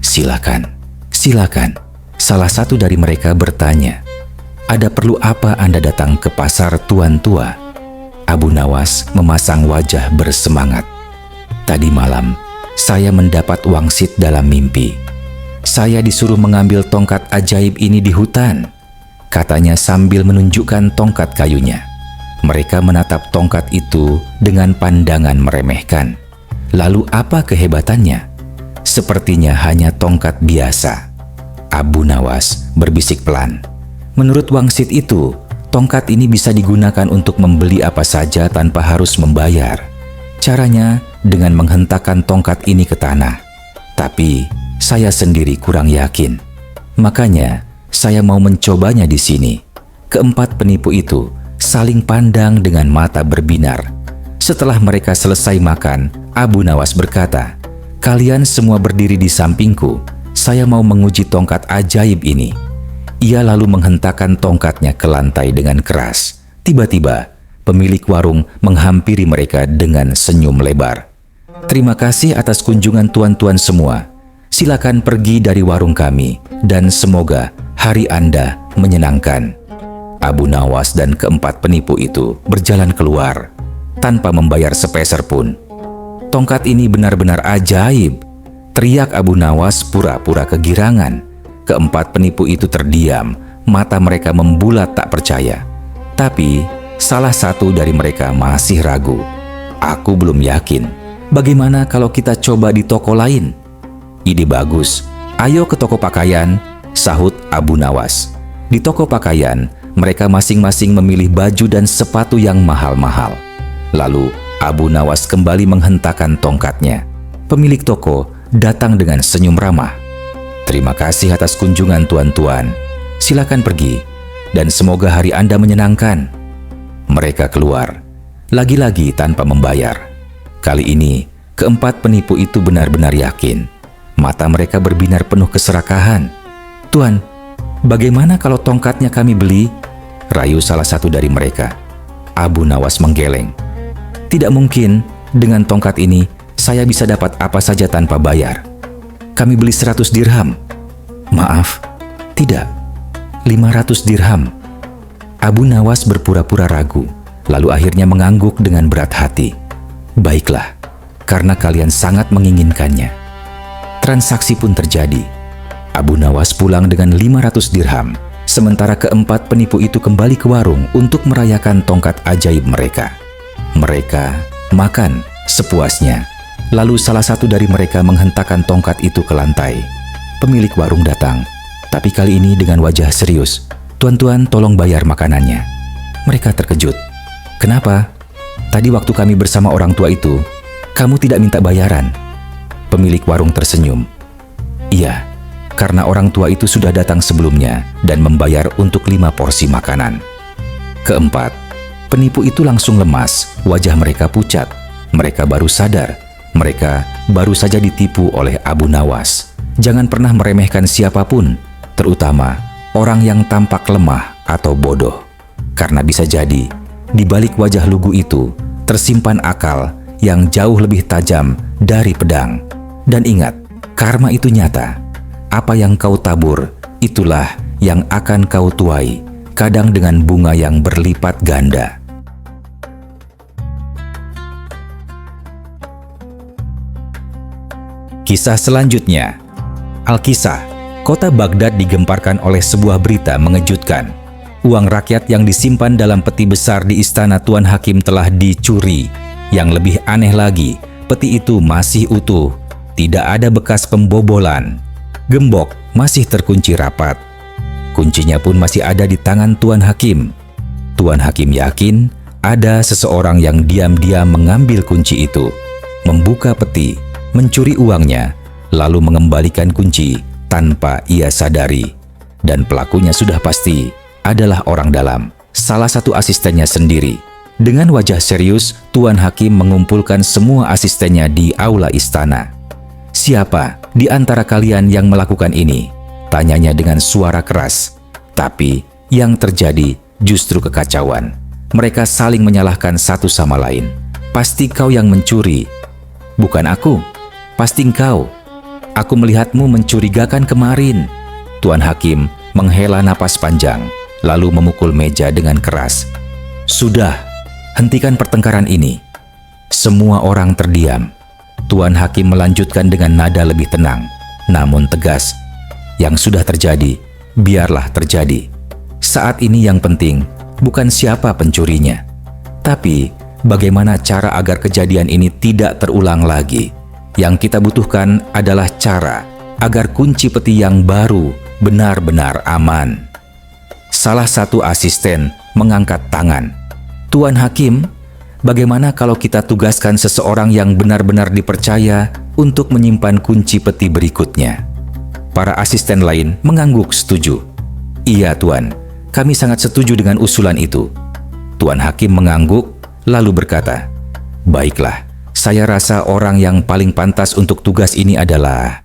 "Silakan, silakan," salah satu dari mereka bertanya. "Ada perlu apa Anda datang ke pasar tuan tua?" Abu Nawas memasang wajah bersemangat. "Tadi malam, saya mendapat wangsit dalam mimpi. Saya disuruh mengambil tongkat ajaib ini di hutan," katanya sambil menunjukkan tongkat kayunya. Mereka menatap tongkat itu dengan pandangan meremehkan. Lalu apa kehebatannya? Sepertinya hanya tongkat biasa. Abu Nawas berbisik pelan. Menurut wangsit itu, tongkat ini bisa digunakan untuk membeli apa saja tanpa harus membayar. Caranya dengan menghentakkan tongkat ini ke tanah. Tapi saya sendiri kurang yakin. Makanya saya mau mencobanya di sini. Keempat penipu itu saling pandang dengan mata berbinar. Setelah mereka selesai makan, Abu Nawas berkata, "Kalian semua berdiri di sampingku. Saya mau menguji tongkat ajaib ini." Ia lalu menghentakkan tongkatnya ke lantai dengan keras. Tiba-tiba, pemilik warung menghampiri mereka dengan senyum lebar. "Terima kasih atas kunjungan tuan-tuan semua. Silakan pergi dari warung kami dan semoga hari Anda menyenangkan." Abu Nawas dan keempat penipu itu berjalan keluar tanpa membayar sepeser pun. "Tongkat ini benar-benar ajaib," teriak Abu Nawas pura-pura kegirangan. Keempat penipu itu terdiam, mata mereka membulat tak percaya. Tapi salah satu dari mereka masih ragu. "Aku belum yakin. Bagaimana kalau kita coba di toko lain?" "Ide bagus. Ayo ke toko pakaian," sahut Abu Nawas. Di toko pakaian, mereka masing-masing memilih baju dan sepatu yang mahal-mahal. Lalu Abu Nawas kembali menghentakkan tongkatnya. Pemilik toko datang dengan senyum ramah. "Terima kasih atas kunjungan tuan-tuan. Silakan pergi dan semoga hari Anda menyenangkan." Mereka keluar, lagi-lagi tanpa membayar. Kali ini, keempat penipu itu benar-benar yakin. Mata mereka berbinar penuh keserakahan. "Tuan, bagaimana kalau tongkatnya kami beli?" rayu salah satu dari mereka. Abu Nawas menggeleng. "Tidak mungkin, dengan tongkat ini saya bisa dapat apa saja tanpa bayar. Kami beli 100 dirham. "Maaf, tidak, 500 dirham. Abu Nawas berpura-pura ragu, lalu akhirnya mengangguk dengan berat hati. "Baiklah, karena kalian sangat menginginkannya." Transaksi pun terjadi. Abu Nawas pulang dengan 500 dirham. Sementara keempat penipu itu kembali ke warung untuk merayakan tongkat ajaib mereka.
Mereka makan sepuasnya. Lalu salah satu dari mereka menghentakkan tongkat itu ke lantai. Pemilik warung datang, tapi kali ini dengan wajah serius. "Tuan-tuan, tolong bayar makanannya." Mereka terkejut. "Kenapa? Tadi waktu kami bersama orang tua itu, kamu tidak minta bayaran?" Pemilik warung tersenyum. "Iya, karena orang tua itu sudah datang sebelumnya dan membayar untuk 5 porsi makanan." Keempat, penipu itu langsung lemas, wajah mereka pucat. Mereka baru sadar, mereka baru saja ditipu oleh Abu Nawas. Jangan pernah meremehkan siapapun, terutama orang yang tampak lemah atau bodoh. Karena bisa jadi, di balik wajah lugu itu tersimpan akal yang jauh lebih tajam dari pedang. Dan ingat, karma itu nyata. Apa yang kau tabur, itulah yang akan kau tuai, kadang dengan bunga yang berlipat ganda. Kisah selanjutnya. Al-Kisah, kota Baghdad digemparkan oleh sebuah berita mengejutkan. Uang rakyat yang disimpan dalam peti besar di istana Tuan Hakim telah dicuri. Yang lebih aneh lagi, peti itu masih utuh. Tidak ada bekas pembobolan. Gembok masih terkunci rapat. Kuncinya pun masih ada di tangan Tuan Hakim. Tuan Hakim yakin ada seseorang yang diam-diam mengambil kunci itu, membuka peti, mencuri uangnya, lalu mengembalikan kunci tanpa ia sadari. Dan pelakunya sudah pasti adalah orang dalam, salah satu asistennya sendiri. Dengan wajah serius, Tuan Hakim mengumpulkan semua asistennya di aula istana. "Siapa di antara kalian yang melakukan ini?" tanyanya dengan suara keras. Tapi yang terjadi justru kekacauan. Mereka saling menyalahkan satu sama lain. "Pasti kau yang mencuri." "Bukan aku." "Pasti engkau. Aku melihatmu mencurigakan kemarin." Tuan Hakim menghela napas panjang, lalu memukul meja dengan keras. "Sudah, hentikan pertengkaran ini." Semua orang terdiam. Tuan Hakim melanjutkan dengan nada lebih tenang, namun tegas. "Yang sudah terjadi, biarlah terjadi. Saat ini yang penting bukan siapa pencurinya, tapi bagaimana cara agar kejadian ini tidak terulang lagi. Yang kita butuhkan adalah cara agar kunci peti yang baru benar-benar aman." Salah satu asisten mengangkat tangan. "Tuan Hakim, bagaimana kalau kita tugaskan seseorang yang benar-benar dipercaya untuk menyimpan kunci peti berikutnya?" Para asisten lain mengangguk setuju. "Iya Tuan, kami sangat setuju dengan usulan itu." Tuan Hakim mengangguk lalu berkata, "Baiklah, saya rasa orang yang paling pantas untuk tugas ini adalah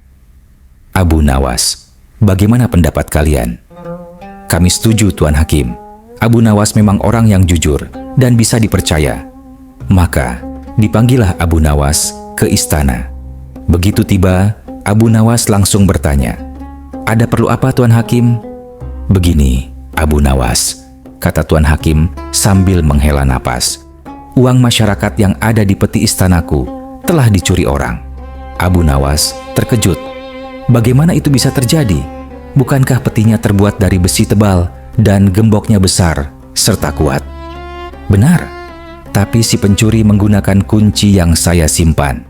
Abu Nawas. Bagaimana pendapat kalian?" "Kami setuju Tuan Hakim. Abu Nawas memang orang yang jujur dan bisa dipercaya." Maka dipanggillah Abu Nawas ke istana. Begitu tiba, Abu Nawas langsung bertanya, "Ada perlu apa Tuan Hakim?" "Begini, Abu Nawas," kata Tuan Hakim sambil menghela napas. "Uang masyarakat yang ada di peti istanaku telah dicuri orang." Abu Nawas terkejut. "Bagaimana itu bisa terjadi? Bukankah petinya terbuat dari besi tebal dan gemboknya besar serta kuat?" "Benar, tapi si pencuri menggunakan kunci yang saya simpan.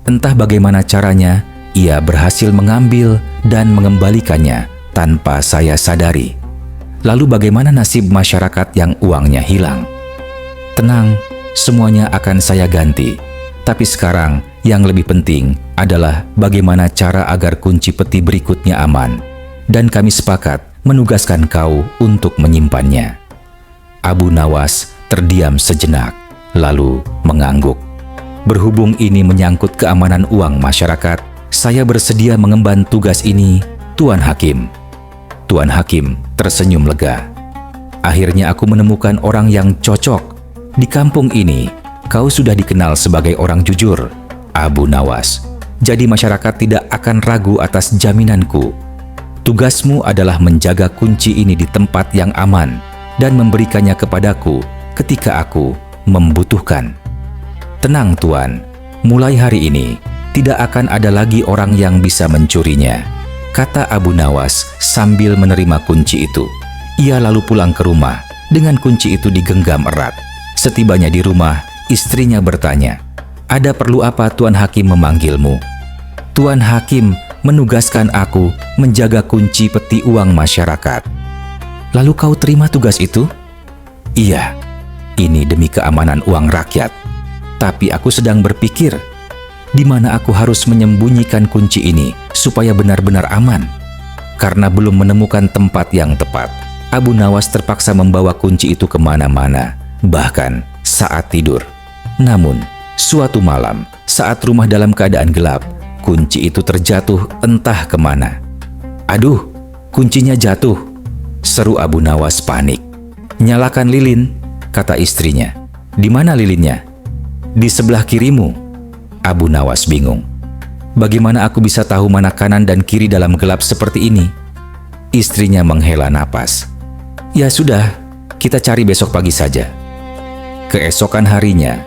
Entah bagaimana caranya, ia berhasil mengambil dan mengembalikannya tanpa saya sadari. Lalu bagaimana nasib masyarakat yang uangnya hilang?" "Tenang, semuanya akan saya ganti. Tapi sekarang yang lebih penting adalah bagaimana cara agar kunci peti berikutnya aman. Dan kami sepakat menugaskan kau untuk menyimpannya." Abu Nawas terdiam sejenak, lalu mengangguk. "Berhubung ini menyangkut keamanan uang masyarakat, saya bersedia mengemban tugas ini, Tuan Hakim." Tuan Hakim tersenyum lega. "Akhirnya aku menemukan orang yang cocok. Di kampung ini, kau sudah dikenal sebagai orang jujur, Abu Nawas. Jadi masyarakat tidak akan ragu atas jaminanku. Tugasmu adalah menjaga kunci ini di tempat yang aman dan memberikannya kepadaku ketika aku membutuhkan." "Tenang Tuan, mulai hari ini tidak akan ada lagi orang yang bisa mencurinya," kata Abu Nawas sambil menerima kunci itu. Ia lalu pulang ke rumah dengan kunci itu digenggam erat. Setibanya di rumah,
Istrinya bertanya, "Ada perlu apa Tuan Hakim memanggilmu?" "Tuan Hakim menugaskan aku menjaga kunci peti uang masyarakat." "Lalu kau terima tugas itu?" "Iya, ini demi keamanan uang rakyat. Tapi aku sedang berpikir, di mana aku harus menyembunyikan kunci ini supaya benar-benar aman." Karena belum menemukan tempat yang tepat, Abu Nawas terpaksa membawa kunci itu kemana-mana, bahkan saat tidur. Namun, suatu malam, saat rumah dalam keadaan gelap, kunci itu terjatuh entah kemana. "Aduh, kuncinya jatuh!" seru Abu Nawas panik. "Nyalakan lilin," kata istrinya. "Di mana lilinnya?" "Di sebelah kirimu." Abu Nawas bingung. "Bagaimana aku bisa tahu mana kanan dan kiri dalam gelap seperti ini?" Istrinya menghela napas. "Ya sudah, kita cari besok pagi saja." Keesokan harinya,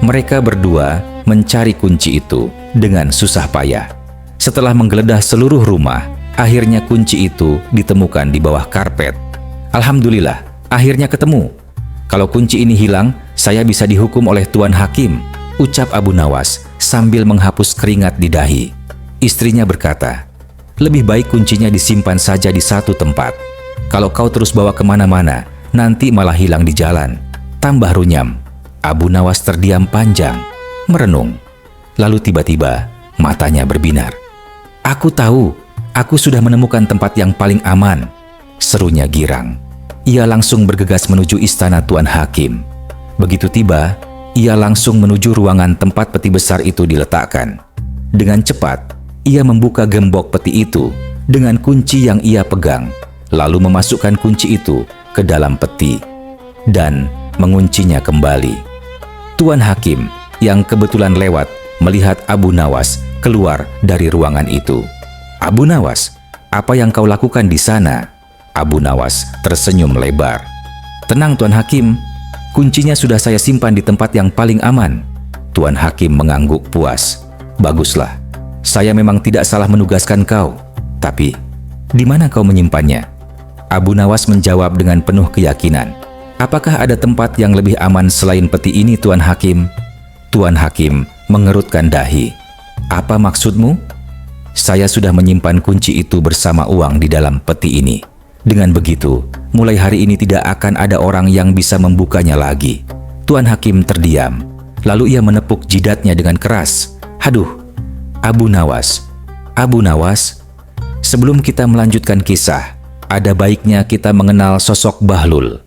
mereka berdua mencari kunci itu dengan susah payah. Setelah menggeledah seluruh rumah, akhirnya kunci itu ditemukan di bawah karpet. "Alhamdulillah, akhirnya ketemu. Kalau kunci ini hilang, saya bisa dihukum oleh Tuan Hakim," ucap Abu Nawas sambil menghapus keringat di dahi. Istrinya berkata, "Lebih baik kuncinya disimpan saja di satu tempat. Kalau kau terus bawa kemana-mana, nanti malah hilang di jalan," tambah runyam. Abu Nawas terdiam panjang, merenung. Lalu tiba-tiba matanya berbinar. "Aku tahu, aku sudah menemukan tempat yang paling aman," serunya girang. Ia langsung bergegas menuju istana Tuan Hakim. Begitu tiba, ia langsung menuju ruangan tempat peti besar itu diletakkan. Dengan cepat, ia membuka gembok peti itu dengan kunci yang ia pegang, lalu memasukkan kunci itu ke dalam peti dan menguncinya kembali. Tuan Hakim yang kebetulan lewat melihat Abu Nawas keluar dari ruangan itu. "Abu Nawas, apa yang kau lakukan di sana?" Abu Nawas tersenyum lebar. "Tenang Tuan Hakim, kuncinya sudah saya simpan di tempat yang paling aman." Tuan Hakim mengangguk puas. "Baguslah, saya memang tidak salah menugaskan kau. Tapi, di mana kau menyimpannya?" Abu Nawas menjawab dengan penuh keyakinan. "Apakah ada tempat yang lebih aman selain peti ini, Tuan Hakim?" Tuan Hakim mengerutkan dahi. "Apa maksudmu?" "Saya sudah menyimpan kunci itu bersama uang di dalam peti ini. Dengan begitu, mulai hari ini tidak akan ada orang yang bisa membukanya lagi." Tuan Hakim terdiam. Lalu ia menepuk jidatnya dengan keras. "Haduh, Abu Nawas, sebelum kita melanjutkan kisah, ada baiknya kita mengenal sosok Bahlul.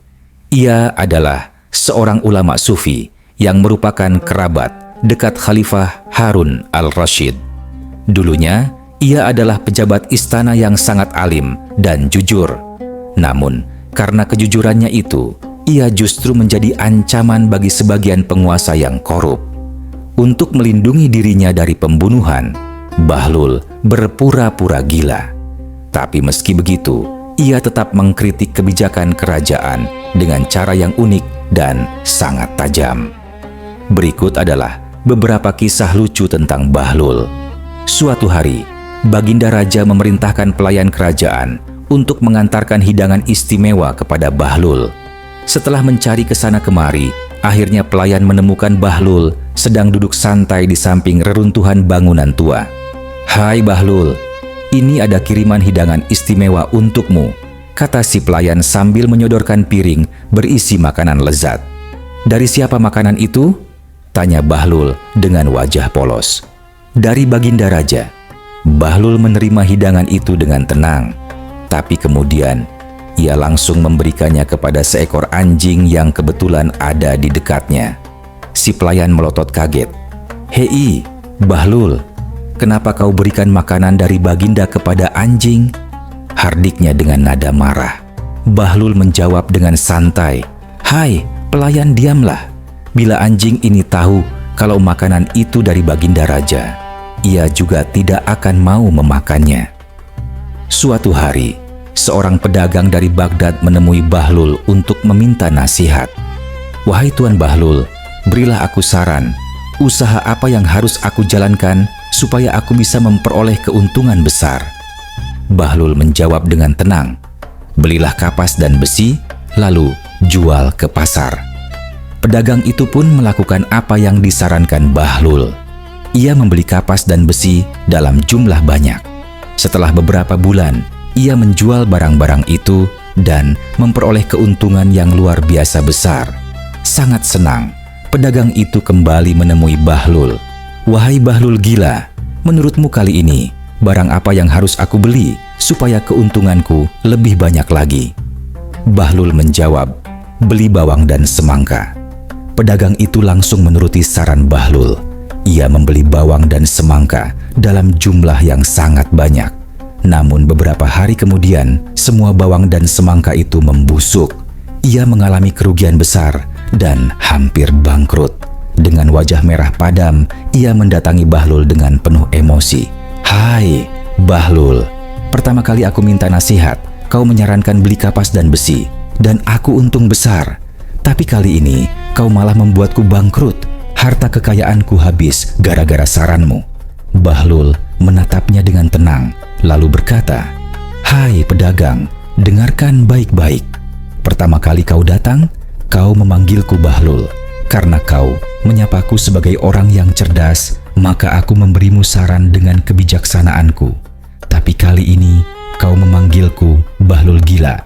Ia adalah seorang ulama sufi yang merupakan kerabat dekat Khalifah Harun al-Rashid. Dulunya, ia adalah pejabat istana yang sangat alim dan jujur. Namun, karena kejujurannya itu, ia justru menjadi ancaman bagi sebagian penguasa yang korup. Untuk melindungi dirinya dari pembunuhan, Bahlul berpura-pura gila. Tapi meski begitu, ia tetap mengkritik kebijakan kerajaan dengan cara yang unik dan sangat tajam. Berikut adalah beberapa kisah lucu tentang Bahlul. Suatu hari, Baginda Raja memerintahkan pelayan kerajaan untuk mengantarkan hidangan istimewa kepada Bahlul. Setelah mencari ke sana kemari, akhirnya pelayan menemukan Bahlul sedang duduk santai di samping reruntuhan bangunan tua. "Hai Bahlul, ini ada kiriman hidangan istimewa untukmu," kata si pelayan sambil menyodorkan piring berisi makanan lezat. "Dari siapa makanan itu?" tanya Bahlul dengan wajah polos. "Dari Baginda Raja." Bahlul menerima hidangan itu dengan tenang, tapi kemudian ia langsung memberikannya kepada seekor anjing yang kebetulan ada di dekatnya. Si pelayan melotot kaget. "Hei, Bahlul, kenapa kau berikan makanan dari Baginda kepada anjing?" hardiknya dengan nada marah. Bahlul menjawab dengan santai, "Hai, pelayan, diamlah. Bila anjing ini tahu kalau makanan itu dari Baginda Raja, ia juga tidak akan mau memakannya." Suatu hari, seorang pedagang dari Baghdad menemui Bahlul untuk meminta nasihat. "Wahai Tuan Bahlul, berilah aku saran, usaha apa yang harus aku jalankan supaya aku bisa memperoleh keuntungan besar?" Bahlul menjawab dengan tenang, "Belilah kapas dan besi, lalu jual ke pasar."
Pedagang itu pun melakukan apa yang disarankan Bahlul. Ia membeli kapas dan besi dalam jumlah banyak. Setelah beberapa bulan, ia menjual barang-barang itu dan memperoleh keuntungan yang luar biasa besar. Sangat senang, pedagang itu kembali menemui Bahlul. "Wahai Bahlul gila, menurutmu kali ini barang apa yang harus aku beli supaya keuntunganku lebih banyak lagi?" Bahlul menjawab, "Beli bawang dan semangka." Pedagang itu langsung menuruti saran Bahlul. Ia membeli bawang dan semangka dalam jumlah yang sangat banyak. Namun beberapa hari kemudian, semua bawang dan semangka itu membusuk. Ia mengalami kerugian besar dan hampir bangkrut. Dengan wajah merah padam, ia mendatangi Bahlul dengan penuh emosi. "Hai, Bahlul, pertama kali aku minta nasihat. Kau menyarankan beli kapas dan besi, dan aku untung besar. Tapi kali ini, kau malah membuatku bangkrut. Harta kekayaanku habis gara-gara saranmu." Bahlul menatapnya dengan tenang, lalu berkata, "Hai pedagang, dengarkan baik-baik. Pertama kali kau datang, kau memanggilku Bahlul. Karena kau menyapaku sebagai orang yang cerdas, maka aku memberimu saran dengan kebijaksanaanku. Tapi kali ini, kau memanggilku Bahlul gila,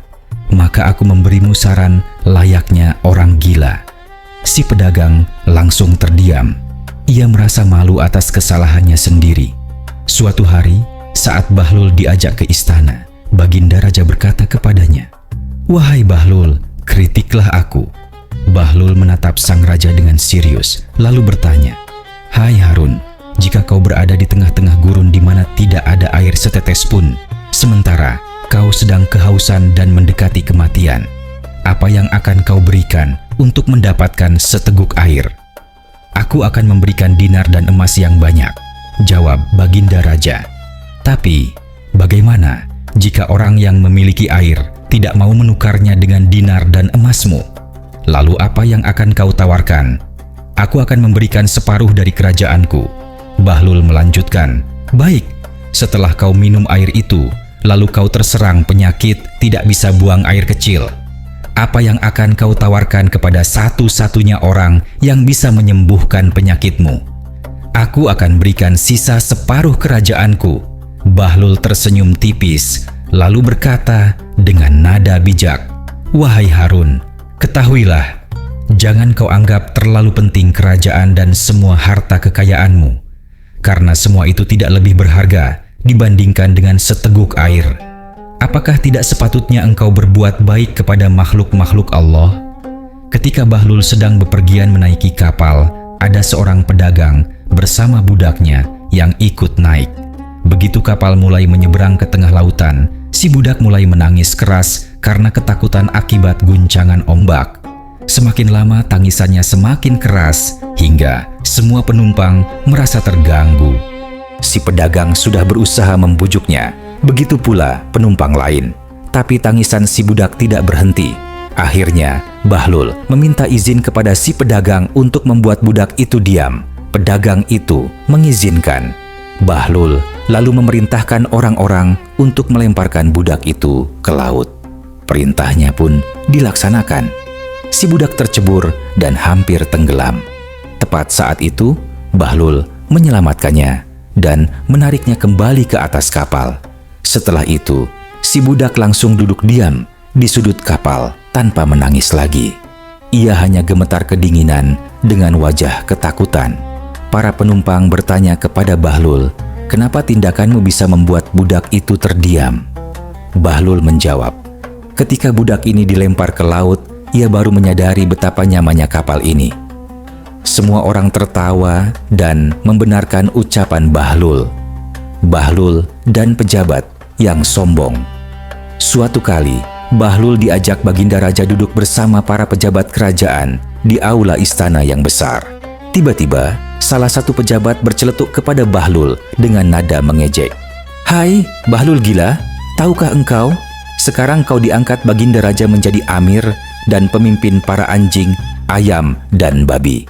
maka aku memberimu saran layaknya orang gila." Si pedagang langsung terdiam. Ia merasa malu atas kesalahannya sendiri. Suatu hari, saat Bahlul diajak ke istana, Baginda Raja berkata kepadanya, "Wahai Bahlul, kritiklah aku." Bahlul menatap sang raja dengan serius, lalu bertanya, "Hai Harun, jika kau berada di tengah-tengah gurun di mana tidak ada air setetes pun, sementara kau sedang kehausan dan mendekati kematian, apa yang akan kau berikan untuk mendapatkan seteguk air?" "Aku akan memberikan dinar dan emas yang banyak," jawab Baginda Raja. "Tapi bagaimana jika orang yang memiliki air tidak mau menukarnya dengan dinar dan emasmu? Lalu apa yang akan kau tawarkan?" "Aku akan memberikan separuh dari kerajaanku." Bahlul melanjutkan, "Baik, setelah kau minum air itu, lalu kau terserang penyakit tidak bisa buang air kecil. Apa yang akan kau tawarkan kepada satu-satunya orang yang bisa menyembuhkan penyakitmu?" "Aku akan berikan sisa separuh kerajaanku." Bahlul tersenyum tipis, lalu berkata dengan nada bijak, "Wahai Harun, ketahuilah, jangan kau anggap terlalu penting kerajaan dan semua harta kekayaanmu, karena semua itu tidak lebih berharga dibandingkan dengan seteguk air. Apakah tidak sepatutnya engkau berbuat baik kepada makhluk-makhluk Allah?" Ketika Bahlul sedang bepergian menaiki kapal, ada seorang pedagang bersama budaknya yang ikut naik. Begitu kapal mulai menyeberang ke tengah lautan, si budak mulai menangis keras karena ketakutan akibat guncangan ombak. Semakin lama tangisannya semakin keras hingga semua penumpang merasa terganggu. Si pedagang sudah berusaha membujuknya, begitu pula penumpang lain. Tapi tangisan si budak tidak berhenti. Akhirnya, Bahlul meminta izin kepada si pedagang untuk membuat budak itu diam. Pedagang itu mengizinkan. Bahlul lalu memerintahkan orang-orang untuk melemparkan budak itu ke laut. Perintahnya pun dilaksanakan. Si budak tercebur dan hampir tenggelam. Tepat saat itu, Bahlul menyelamatkannya dan menariknya kembali ke atas kapal. Setelah itu, si budak langsung duduk diam di sudut kapal tanpa menangis lagi. Ia hanya gemetar kedinginan dengan wajah ketakutan. Para penumpang bertanya kepada Bahlul, "Kenapa tindakanmu bisa membuat budak itu terdiam?" Bahlul menjawab, "Ketika budak ini dilempar ke laut, ia baru menyadari betapa nyamannya kapal ini." Semua orang tertawa dan membenarkan ucapan Bahlul. Bahlul dan pejabat yang sombong. Suatu kali, Bahlul diajak Baginda Raja duduk bersama para pejabat kerajaan di aula istana yang besar. Tiba-tiba, salah satu pejabat berceletuk kepada Bahlul dengan nada mengejek. "Hai, Bahlul gila, tahukah engkau, sekarang kau diangkat Baginda Raja menjadi amir dan pemimpin para anjing, ayam, dan babi."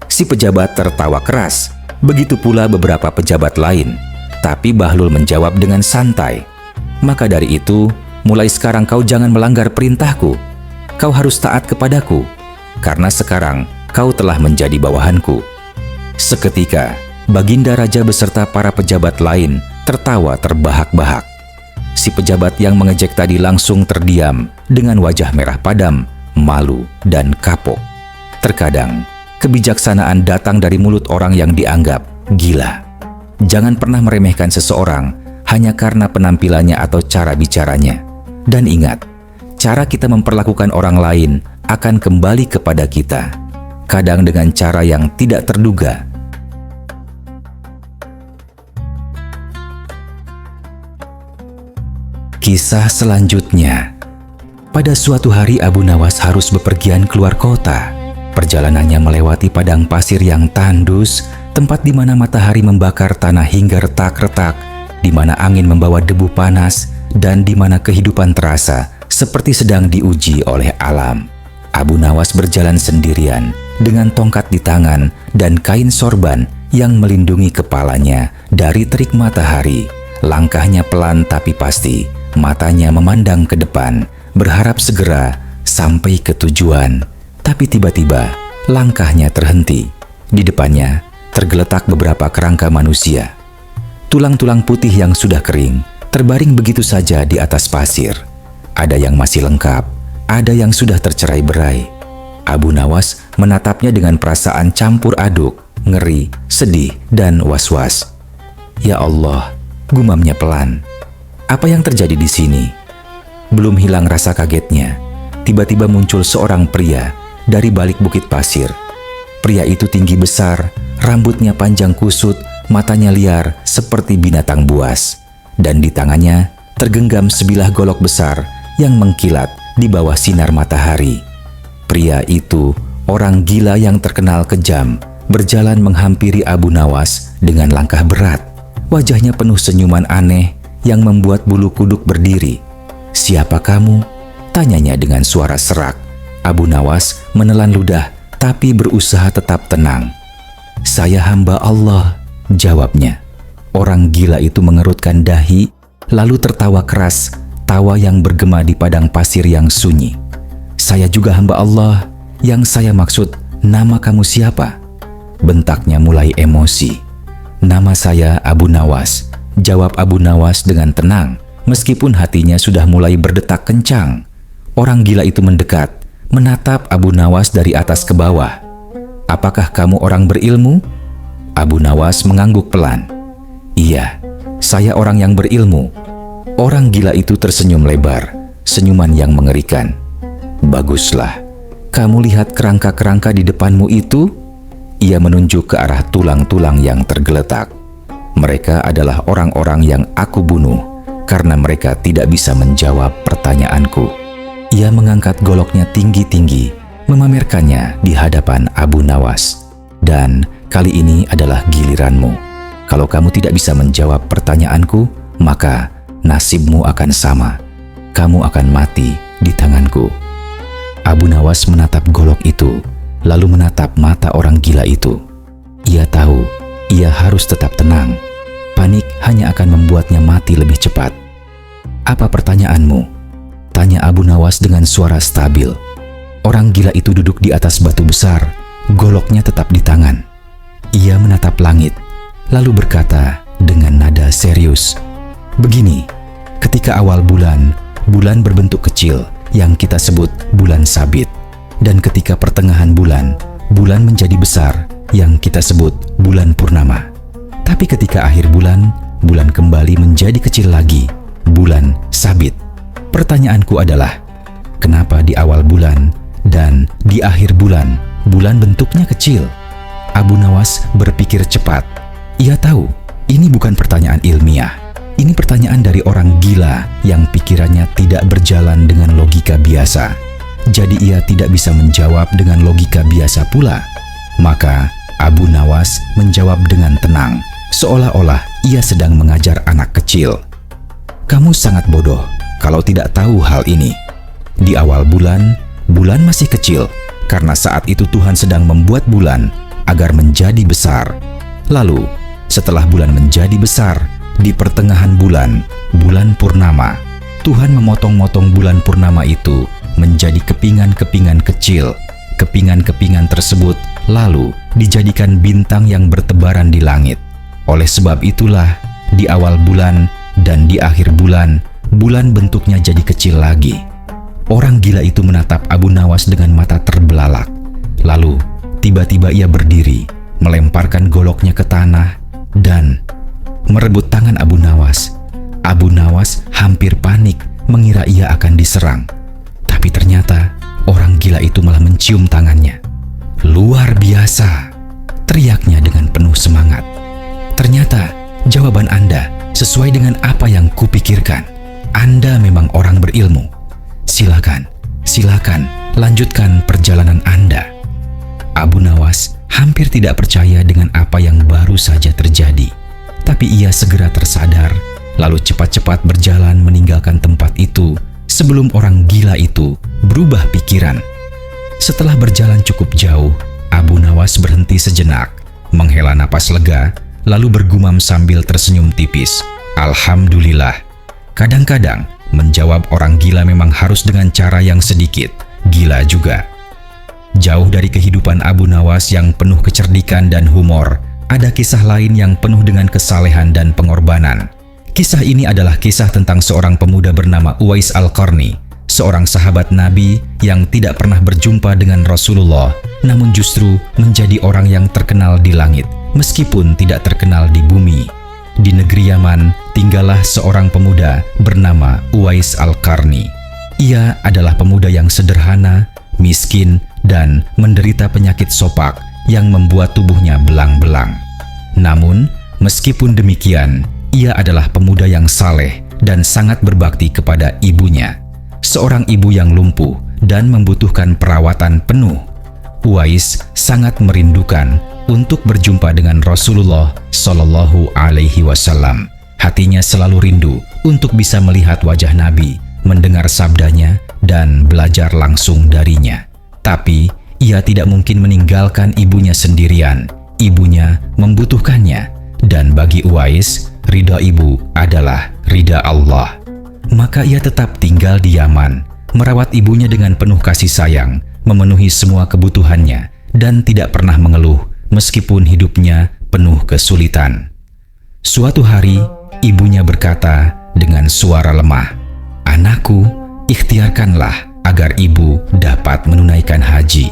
Si pejabat tertawa keras, begitu pula beberapa pejabat lain. Tapi Bahlul menjawab dengan santai, "Maka dari itu, mulai sekarang kau jangan melanggar perintahku. Kau harus taat kepadaku.
karena sekarang kau telah menjadi bawahanku." Seketika, Baginda Raja beserta para pejabat lain tertawa terbahak-bahak. Si pejabat yang mengejek tadi langsung terdiam dengan wajah merah padam, malu, dan kapok. Terkadang, kebijaksanaan datang dari mulut orang yang dianggap gila. Jangan pernah meremehkan seseorang hanya karena penampilannya atau cara bicaranya. Dan ingat, cara kita memperlakukan orang lain akan kembali kepada kita, kadang dengan cara yang tidak terduga. Kisah selanjutnya. Pada suatu hari Abu Nawas harus bepergian keluar kota. Perjalanannya melewati padang pasir yang tandus, tempat di mana matahari membakar tanah hingga retak-retak, di mana angin membawa debu panas, dan di mana kehidupan terasa seperti sedang diuji oleh alam. Abu Nawas berjalan sendirian dengan tongkat di tangan dan kain sorban yang melindungi kepalanya dari terik matahari. Langkahnya pelan tapi pasti. Matanya memandang ke depan, berharap segera sampai ke tujuan. Tapi tiba-tiba, langkahnya terhenti. Di depannya, tergeletak beberapa kerangka manusia. Tulang-tulang putih yang sudah kering, terbaring begitu saja di atas pasir. Ada yang masih lengkap, ada yang sudah tercerai-berai. Abu Nawas menatapnya dengan perasaan campur aduk, ngeri, sedih, dan was-was. "Ya Allah," gumamnya pelan. "Apa yang terjadi di sini?" Belum hilang rasa kagetnya, tiba-tiba muncul seorang pria dari balik bukit pasir. Pria itu tinggi besar, rambutnya panjang kusut, matanya liar seperti binatang buas. Dan di tangannya tergenggam sebilah golok besar yang mengkilat di bawah sinar matahari. Pria itu orang gila yang terkenal kejam, berjalan menghampiri Abu Nawas dengan langkah berat. Wajahnya penuh senyuman aneh yang membuat bulu kuduk berdiri. "Siapa kamu?" tanyanya dengan suara serak. Abu Nawas menelan ludah tapi berusaha tetap tenang. "Saya hamba Allah," jawabnya. Orang gila itu mengerutkan dahi lalu tertawa keras, tawa yang bergema di padang pasir yang sunyi. "Saya juga hamba Allah. Yang saya maksud, nama kamu siapa?" Bentaknya mulai emosi. "Nama saya Abu Nawas," jawab Abu Nawas dengan tenang, meskipun hatinya sudah mulai berdetak kencang. Orang gila itu mendekat, menatap Abu Nawas dari atas ke bawah. "Apakah kamu orang berilmu?" Abu Nawas mengangguk pelan. "Iya, saya orang yang berilmu." Orang gila itu tersenyum lebar, senyuman yang mengerikan. "Baguslah, kamu lihat kerangka-kerangka di depanmu itu?" Ia menunjuk ke arah tulang-tulang yang tergeletak. "Mereka adalah orang-orang yang aku bunuh karena mereka tidak bisa menjawab pertanyaanku." Ia mengangkat goloknya tinggi-tinggi, memamerkannya di hadapan Abu Nawas. "Dan kali ini adalah giliranmu. Kalau kamu tidak bisa menjawab pertanyaanku, maka nasibmu akan sama. Kamu akan mati di tanganku." Abu Nawas menatap golok itu, lalu menatap mata orang gila itu. Ia tahu ia harus tetap tenang. Panik hanya akan membuatnya mati lebih cepat. "Apa pertanyaanmu?" tanya Abu Nawas dengan suara stabil. Orang gila itu duduk di atas batu besar, goloknya tetap di tangan. Ia menatap langit, lalu berkata dengan nada serius, "Begini, ketika awal bulan, bulan berbentuk kecil yang kita sebut bulan sabit. Dan ketika pertengahan bulan, bulan menjadi besar yang kita sebut bulan purnama. Tapi ketika akhir bulan, bulan kembali menjadi kecil lagi, bulan sabit. Pertanyaanku adalah, kenapa di awal bulan dan di akhir bulan, bulan bentuknya kecil?" Abu Nawas berpikir cepat. Ia tahu ini bukan pertanyaan ilmiah. Ini pertanyaan dari orang gila yang pikirannya tidak berjalan dengan logika biasa. Jadi ia tidak bisa menjawab dengan logika biasa pula. Maka Abu Nawas menjawab dengan tenang, seolah-olah ia sedang mengajar anak kecil. "Kamu sangat bodoh kalau tidak tahu hal ini. Di awal bulan, bulan masih kecil karena saat itu Tuhan sedang membuat bulan agar menjadi besar. Lalu, setelah bulan menjadi besar, di pertengahan bulan, bulan purnama, Tuhan memotong-motong bulan purnama itu menjadi kepingan-kepingan kecil.
Kepingan-kepingan tersebut lalu dijadikan bintang yang bertebaran di langit. Oleh sebab itulah, di awal bulan dan di akhir bulan, bulan bentuknya jadi kecil lagi. Orang gila itu menatap Abu Nawas dengan mata terbelalak. Lalu, tiba-tiba ia berdiri, melemparkan goloknya ke tanah, dan merebut tangan Abu Nawas. Abu Nawas hampir panik mengira ia akan diserang. Tapi ternyata, orang gila itu malah mencium tangannya. "Luar biasa!" teriaknya dengan penuh semangat. "Ternyata jawaban Anda sesuai dengan apa yang kupikirkan. Anda memang orang berilmu. Silakan, lanjutkan perjalanan Anda." Abu Nawas hampir tidak percaya dengan apa yang baru saja terjadi. Tapi ia segera tersadar, lalu cepat-cepat berjalan meninggalkan tempat itu sebelum orang gila itu berubah pikiran. Setelah berjalan cukup jauh, Abu Nawas berhenti sejenak, menghela napas lega, lalu bergumam sambil tersenyum tipis. "Alhamdulillah." Kadang-kadang, menjawab orang gila memang harus dengan cara yang sedikit gila juga. Jauh dari kehidupan Abu Nawas yang penuh kecerdikan dan humor, ada kisah lain yang penuh dengan kesalehan dan pengorbanan. Kisah ini adalah kisah tentang seorang pemuda bernama Uwais Al-Qarni, seorang sahabat Nabi yang tidak pernah berjumpa dengan Rasulullah, namun justru menjadi orang yang terkenal di langit, meskipun tidak terkenal di bumi. Di negeri Yaman, tinggallah seorang pemuda bernama Uwais Al-Qarni. Ia adalah pemuda yang sederhana, miskin, dan menderita penyakit sopak yang membuat tubuhnya belang-belang. Namun, meskipun demikian, ia adalah pemuda yang saleh dan sangat berbakti kepada ibunya, seorang ibu yang lumpuh dan membutuhkan perawatan penuh. Uwais sangat merindukan untuk berjumpa dengan Rasulullah Shallallahu Alaihi Wasallam. Hatinya selalu rindu untuk bisa melihat wajah Nabi, mendengar sabdanya, dan belajar langsung darinya. Tapi ia tidak mungkin meninggalkan ibunya sendirian. Ibunya membutuhkannya, dan bagi Uwais, ridha ibu adalah ridha Allah. Maka ia tetap tinggal di Yaman, merawat ibunya dengan penuh kasih sayang, memenuhi semua kebutuhannya, dan tidak pernah mengeluh meskipun hidupnya penuh kesulitan. Suatu hari, ibunya berkata dengan suara lemah, "Anakku, ikhtiarkanlah agar ibu dapat menunaikan haji."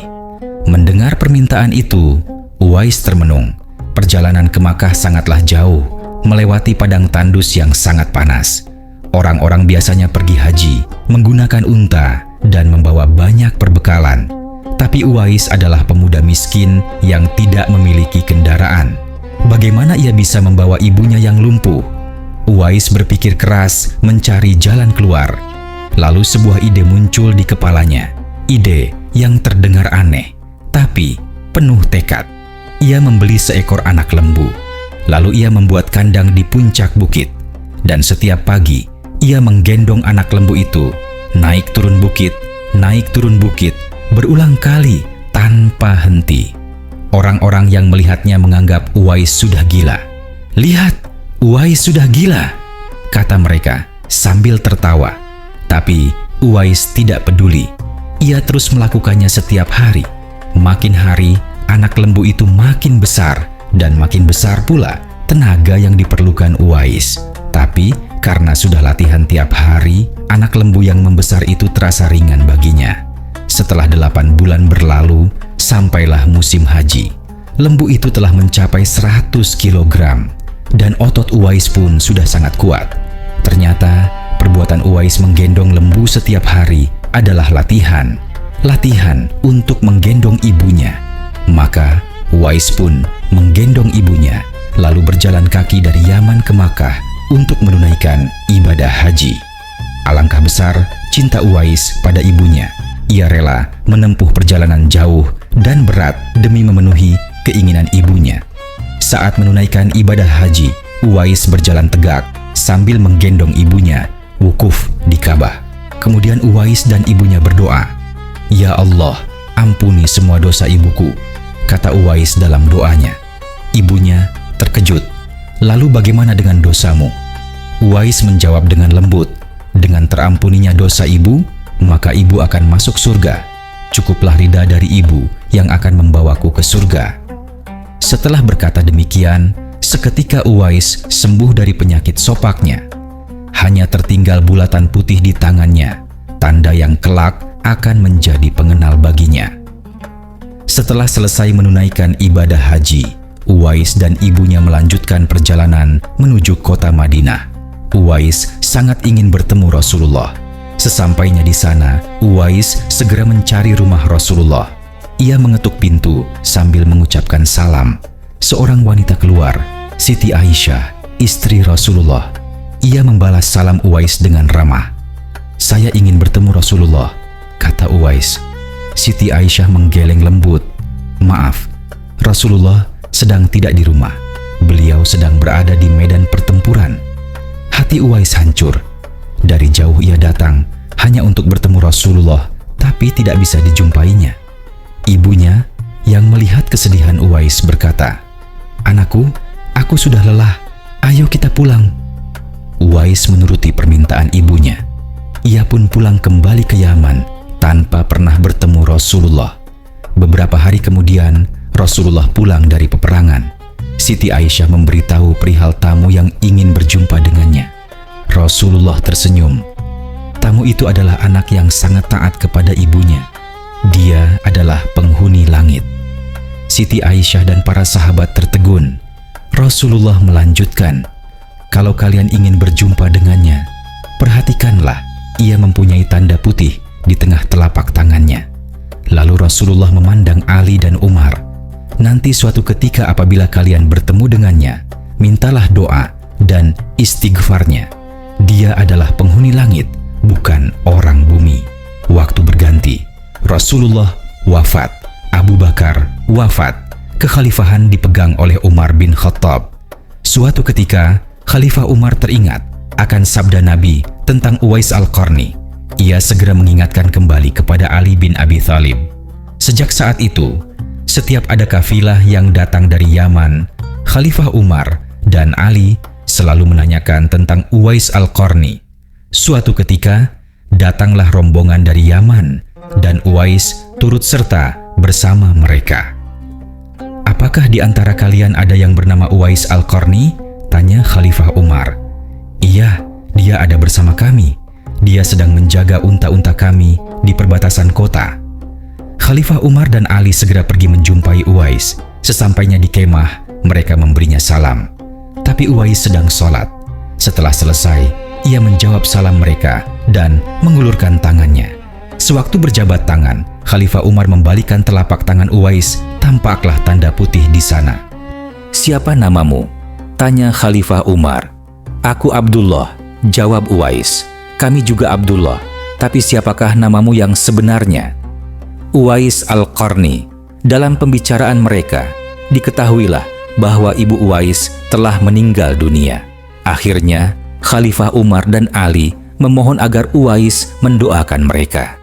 Mendengar permintaan itu, Uwais termenung. Perjalanan ke Makkah sangatlah jauh, melewati padang tandus yang sangat panas. Orang-orang biasanya pergi haji menggunakan unta dan membawa banyak perbekalan. Tapi Uwais adalah pemuda miskin yang tidak memiliki kendaraan. Bagaimana ia bisa membawa ibunya yang lumpuh? Uwais berpikir keras mencari jalan keluar. Lalu sebuah ide muncul di kepalanya. Ide yang terdengar aneh, tapi penuh tekad. Ia membeli seekor anak lembu. Lalu ia membuat kandang di puncak bukit. Dan setiap pagi, ia menggendong anak lembu itu, naik turun bukit, berulang kali tanpa henti. Orang-orang yang melihatnya menganggap Uwais sudah gila. "Lihat, Uwais sudah gila," kata mereka sambil tertawa. Tapi Uwais tidak peduli. Ia terus melakukannya setiap hari. Makin hari, anak lembu itu makin besar, dan makin besar pula tenaga yang diperlukan Uwais. Tapi karena sudah latihan tiap hari, anak lembu yang membesar itu terasa ringan baginya. Setelah 8 bulan berlalu, sampailah musim haji. Lembu itu telah mencapai 100 kg, dan otot Uwais pun sudah sangat kuat. Ternyata, perbuatan Uwais menggendong lembu setiap hari adalah latihan untuk menggendong ibunya. Maka Uwais pun menggendong ibunya, lalu berjalan kaki dari Yaman ke Makkah untuk menunaikan ibadah haji. Alangkah besar cinta Uwais pada ibunya. Ia rela menempuh perjalanan jauh dan berat demi memenuhi keinginan ibunya. Saat menunaikan ibadah haji, Uwais berjalan tegak sambil menggendong ibunya, wukuf di Ka'bah. Kemudian Uwais dan ibunya berdoa, "Ya Allah, ampuni semua dosa ibuku," kata Uwais dalam doanya. Ibunya terkejut. "Lalu bagaimana dengan dosamu?" Uwais menjawab dengan lembut, "Dengan terampuninya dosa ibu, maka ibu akan masuk surga." cukuplah ridha dari ibu yang akan membawaku ke surga." Setelah berkata demikian, seketika Uwais sembuh dari penyakit sopaknya. Hanya tertinggal bulatan putih di tangannya, tanda yang kelak akan menjadi pengenal baginya. Setelah selesai menunaikan ibadah haji, Uwais dan ibunya melanjutkan perjalanan menuju kota Madinah. Uwais sangat ingin bertemu Rasulullah. Sesampainya di sana, Uwais segera mencari rumah Rasulullah. Ia mengetuk pintu sambil mengucapkan salam. Seorang wanita keluar, Siti Aisyah, istri Rasulullah. Ia membalas salam Uwais dengan ramah. "Saya ingin bertemu Rasulullah," kata Uwais. Siti Aisyah menggeleng lembut. "Maaf, Rasulullah sedang tidak di rumah. Beliau sedang berada di medan pertempuran." Hati Uwais hancur. Dari jauh ia datang hanya untuk bertemu Rasulullah, tapi tidak bisa dijumpainya. Ibunya yang melihat kesedihan Uwais berkata, "Anakku, aku sudah lelah. Ayo kita pulang." Uwais menuruti permintaan ibunya. Ia pun pulang kembali ke Yaman tanpa pernah bertemu Rasulullah. Beberapa hari kemudian, Rasulullah pulang dari peperangan. Siti Aisyah memberitahu perihal tamu yang ingin berjumpa dengannya. Rasulullah tersenyum. Tamu itu adalah anak yang sangat taat kepada ibunya. Dia adalah penghuni langit. Siti Aisyah dan para sahabat tertegun. Rasulullah melanjutkan, "Kalau kalian ingin berjumpa dengannya, perhatikanlah, ia mempunyai tanda putih di tengah telapak tangannya." Lalu Rasulullah memandang Ali dan Umar. "Nanti suatu ketika apabila kalian bertemu dengannya, mintalah doa dan istighfarnya. Dia adalah penghuni langit, bukan orang bumi." Waktu berganti. Rasulullah wafat. Abu Bakar wafat. Kekhalifahan dipegang oleh Umar bin Khattab. Suatu ketika, Khalifah Umar teringat akan sabda Nabi tentang Uwais Al-Qarni. Ia segera mengingatkan kembali kepada Ali bin Abi Thalib. Sejak saat itu, setiap ada kafilah yang datang dari Yaman, Khalifah Umar dan Ali selalu menanyakan tentang Uwais Al-Qarni. Suatu ketika, datanglah rombongan dari Yaman dan Uwais turut serta bersama mereka. "Apakah di antara kalian ada yang bernama Uwais Al-Qarni?" tanya Khalifah Umar. "Iya, dia ada bersama kami. Dia sedang menjaga unta-unta kami di perbatasan kota." Khalifah Umar dan Ali segera pergi menjumpai Uwais. Sesampainya di kemah, mereka memberinya salam. Tapi Uwais sedang sholat. Setelah selesai, ia menjawab salam mereka dan mengulurkan tangannya. Sewaktu berjabat tangan, Khalifah Umar membalikan telapak tangan Uwais. Tampaklah tanda putih di sana.
"Siapa namamu?" tanya Khalifah Umar. "Aku Abdullah," jawab Uwais. "Kami juga Abdullah, tapi siapakah namamu yang sebenarnya?" "Uwais Al-Qarni." Dalam pembicaraan mereka, diketahuilah bahwa ibu Uwais telah meninggal dunia. Akhirnya, Khalifah Umar dan Ali memohon agar Uwais mendoakan mereka.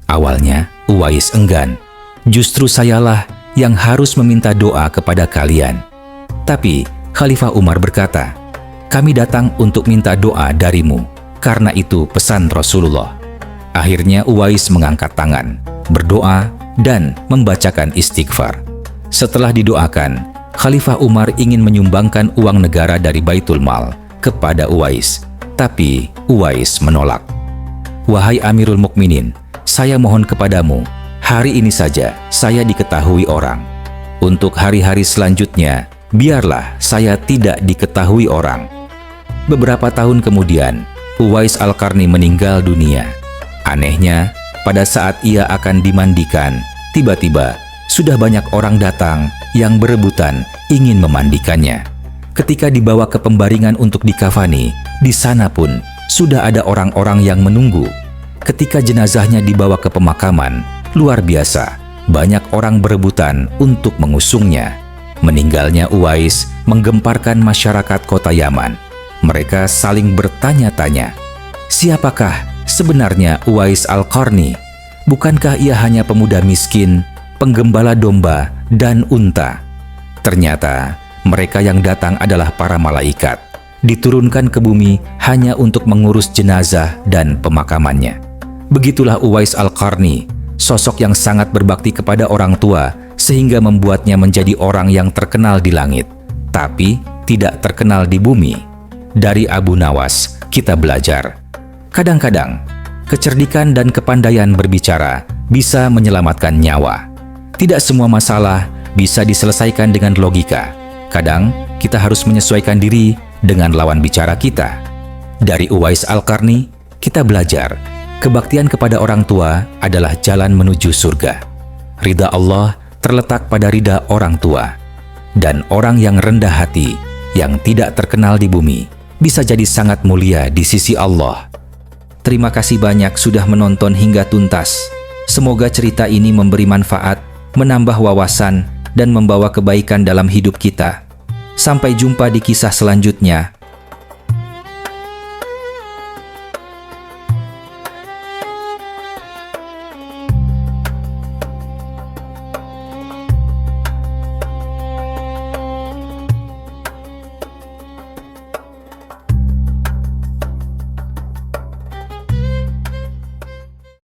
Awalnya, Uwais enggan. "Justru sayalah yang harus meminta doa kepada kalian." Tapi Khalifah Umar berkata, "Kami datang untuk minta doa darimu, karena itu pesan Rasulullah." Akhirnya Uwais mengangkat tangan, berdoa, dan membacakan istighfar. Setelah didoakan, Khalifah Umar ingin menyumbangkan uang negara dari Baitul Mal kepada Uwais, tapi Uwais menolak. "Wahai Amirul Mukminin, saya mohon kepadamu, hari ini saja saya diketahui orang. Untuk hari-hari selanjutnya, biarlah saya tidak diketahui orang." Beberapa tahun kemudian, Uwais Al-Qarni meninggal dunia. Anehnya, pada saat ia akan dimandikan, tiba-tiba sudah banyak orang datang yang berebutan ingin memandikannya. Ketika dibawa ke pembaringan untuk dikafani, di sana pun sudah ada orang-orang yang menunggu. Ketika jenazahnya dibawa ke pemakaman, luar biasa, banyak orang berebutan untuk mengusungnya. Meninggalnya Uwais menggemparkan masyarakat kota Yaman. Mereka saling bertanya-tanya, siapakah sebenarnya Uwais Al-Qarni? Bukankah ia hanya pemuda miskin, penggembala domba dan unta? Ternyata mereka yang datang adalah para malaikat, diturunkan ke bumi hanya untuk mengurus jenazah dan pemakamannya. Begitulah Uwais Al-Qarni, sosok yang sangat berbakti kepada orang tua sehingga membuatnya menjadi orang yang terkenal di langit, tapi tidak terkenal di bumi. Dari Abu Nawas, kita belajar. Kadang-kadang, kecerdikan dan kepandaian berbicara bisa menyelamatkan nyawa. Tidak semua masalah bisa diselesaikan dengan logika. Kadang, kita harus menyesuaikan diri dengan lawan bicara kita. Dari Uwais Al-Qarni, kita belajar, kebaktian kepada orang tua adalah jalan menuju surga. Ridha Allah terletak pada ridha orang tua. Dan orang yang rendah hati, yang tidak terkenal di bumi, bisa jadi sangat mulia di sisi Allah. Terima kasih banyak sudah menonton hingga tuntas. Semoga cerita ini memberi manfaat, menambah wawasan, dan membawa kebaikan dalam hidup kita. Sampai jumpa di kisah selanjutnya.